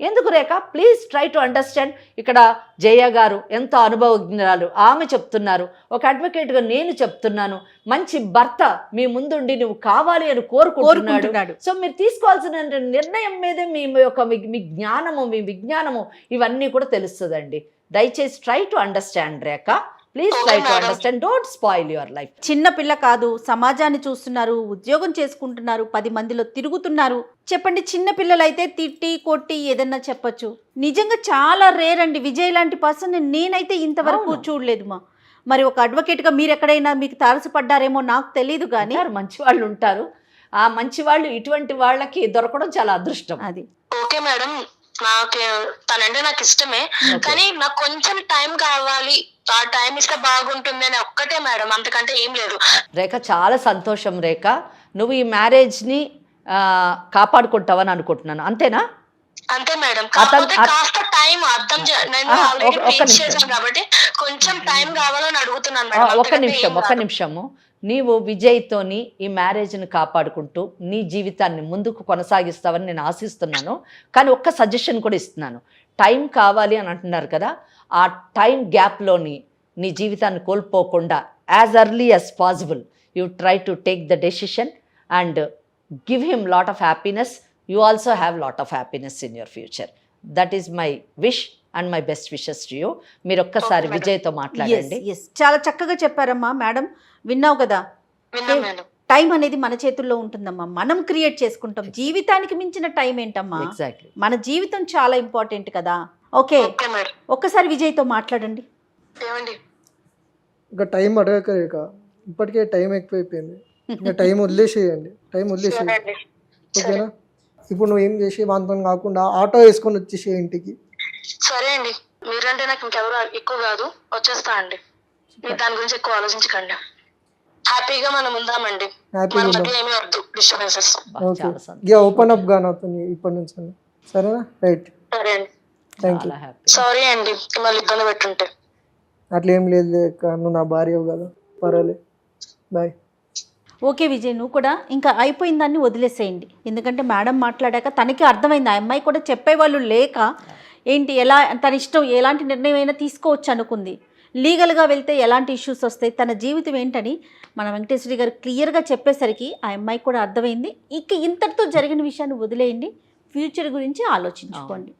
ఎందుకు Rekha? Please try to understand. ఇక్కడ జయ గారు ఎంతో అనుభవజ్ఞురాలు, ఆమె చెప్తున్నారు, ఒక అడ్వకేట్గా నేను చెప్తున్నాను, మంచి భర్త మీ ముందుండి నువ్వు కావాలి అని కోరుకుంటున్నాడు. సో మీరు తీసుకోవాల్సిన నిర్ణయం మీదే మీ యొక్క మీ జ్ఞానము, మీ విజ్ఞానము ఇవన్నీ కూడా తెలుస్తుందండి. దయచేసి try to understand Rekha. Please try to understand, don't spoil your life. చిన్న పిల్ల కాదు, సమాజాన్ని చూస్తున్నారు, ఉద్యోగం చేసుకుంటున్నారు, 10 మందిలో తిరుగుతున్నారు. చెప్పండి, చిన్న పిల్లలు అయితే తిట్టి కొట్టి ఏదన్నా చెప్పచ్చు. నిజంగా చాలా రేర్ అండి విజయ్ లాంటి పర్సన్ నేనైతే ఇంతవరకు చూడలేదు. మరి ఒక అడ్వకేట్గా మీరు ఎక్కడైనా మీకు తారసపడ్డారేమో నాకు తెలియదు, కానీ మంచి వాళ్ళు ఉంటారు. ఆ మంచి వాళ్ళు ఇటువంటి వాళ్ళకి దొరకడం చాలా అదృష్టం. అది ఓకే మేడం, నాకు తనంటే నాకు ఇష్టమే, కానీ నాకు కొంచెం టైం కావాలి, ఆ టైం ఇస్తే బాగుంటుంది అని ఒక్కటే మేడం, అంతకంటే ఏం లేదు. రేఖ చాలా సంతోషం రేఖ, నువ్వు ఈ మ్యారేజ్ని కాపాడుకుంటావని అనుకుంటున్నాను, అంతేనా? అంతే మేడం, కాకపోతే కాస్త టైం అర్థం నేను ఆల్రెడీ ఫేస్ చేశాను కాబట్టి కొంచెం టైం కావాలని అడుగుతున్నాను మేడం. ఒక్క నిమిషము, నీవు విజయ్తోని ఈ మ్యారేజ్ని కాపాడుకుంటూ నీ జీవితాన్ని ముందుకు కొనసాగిస్తావని నేను ఆశిస్తున్నాను. కానీ ఒక్క సజెషన్ కూడా ఇస్తున్నాను, టైం కావాలి అని అంటున్నారు కదా, ఆ టైం గ్యాప్లోని నీ జీవితాన్ని కోల్పోకుండా as early as possible you try to take the decision and give him lot of happiness. You also have lot of happiness in your future. That is my wish and my best wishes to you. మీరు ఒక్కసారి విజయ్తో మాట్లాడండి. చాలా చక్కగా చెప్పారమ్మా మేడం, విన్నావు కదా. టైం అనేది మన చేతుల్లో ఉంటుందమ్మా, మనం క్రియేట్ చేసుకుంటాం. జీవితానికి మించిన టైం ఏంటమ్మా? ఎగ్జాక్ట్లీ, మన జీవితం చాలా ఇంపార్టెంట్ కదా. ఓకే, ఒక్కసారి విజయ్తో మాట్లాడండి. ఇంకా టైం అడగక రేఖ, ఇప్పటికే టైం ఎక్కువైపోయింది, ఇంకా టైం వదిలేసేయండి, టైం వదిలేసేయండి, ఓకేనా? ఇప్పుడు నువ్వు ఏం చేసి వాంతో కాకుండా ఆటో వేసుకొని వచ్చేసే ఇంటికి. సరే అండి, మీరంటే నాకు ఇంకెవరు ఎక్కువ కాదు, వచ్చేస్తా అండి. మీరు దాని గురించి ఎక్కువ ఆలోచించకండి, హ్యాపీగా మనం ఉందామండి, మన మధ్య ఏమీ వద్దు డిస్టర్బెన్సెస్. ఓకే, ఇక ఓపెన్ అప్ గా నాతో ఇప్పటి నుంచి, సరేనా? రైట్, సరే అండి, థ్యాంక్ యూ. సారీ అండి మిమ్మల్ని ఇబ్బంది పెట్టుంటే. అట్లా ఏం లేదు, నువ్వు నా భార్య కదా, పర్వాలేదు, బాయ్. ఓకే విజయ్, నువ్వు కూడా ఇంకా అయిపోయిన దాన్ని వదిలేసేయండి. ఎందుకంటే మేడం మాట్లాడాక తనకి అర్థమైంది, ఆ అమ్మాయి కూడా చెప్పేవాళ్ళు లేక ఏంటి ఎలా తన ఇష్టం ఎలాంటి నిర్ణయం అయినా తీసుకోవచ్చు అనుకుంది. లీగల్గా వెళ్తే ఎలాంటి ఇష్యూస్ వస్తాయి, తన జీవితం ఏంటని మన వెంకటేశ్వరి గారు క్లియర్గా చెప్పేసరికి ఆ అమ్మాయి కూడా అర్థమైంది. ఇక ఇంతటితో జరిగిన విషయాన్ని వదిలేయండి, ఫ్యూచర్ గురించి ఆలోచించుకోండి.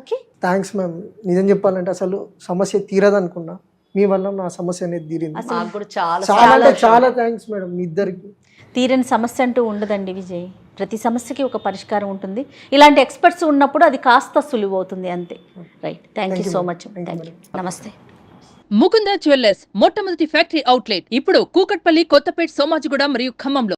Okay, thanks ma'am. నిజం చెప్పాలంటే అసలు సమస్య తీరదనుకున్నా, మీ వల్ల నా సమస్య అనేది తీరింది. నాకు కూడా చాలా చాలా అంటే చాలా థ్యాంక్స్ మేడం, మీ ఇద్దరికి. తీరని సమస్య అంటూ ఉండదండి విజయ్, ప్రతి సమస్యకి ఒక పరిష్కారం ఉంటుంది. ఇలాంటి ఎక్స్పర్ట్స్ ఉన్నప్పుడు అది కాస్త సులువు అవుతుంది, అంతే. Right, thank you so much. Thank you, నమస్తే. ముకుంద జ్యువెల్లర్స్ మొట్టమొదటి ఫ్యాక్టరీ అవుట్లెట్ ఇప్పుడు కూకట్పల్లి, కొత్తపేట్, సోమాజిగూడ మరియు ఖమ్మంలో.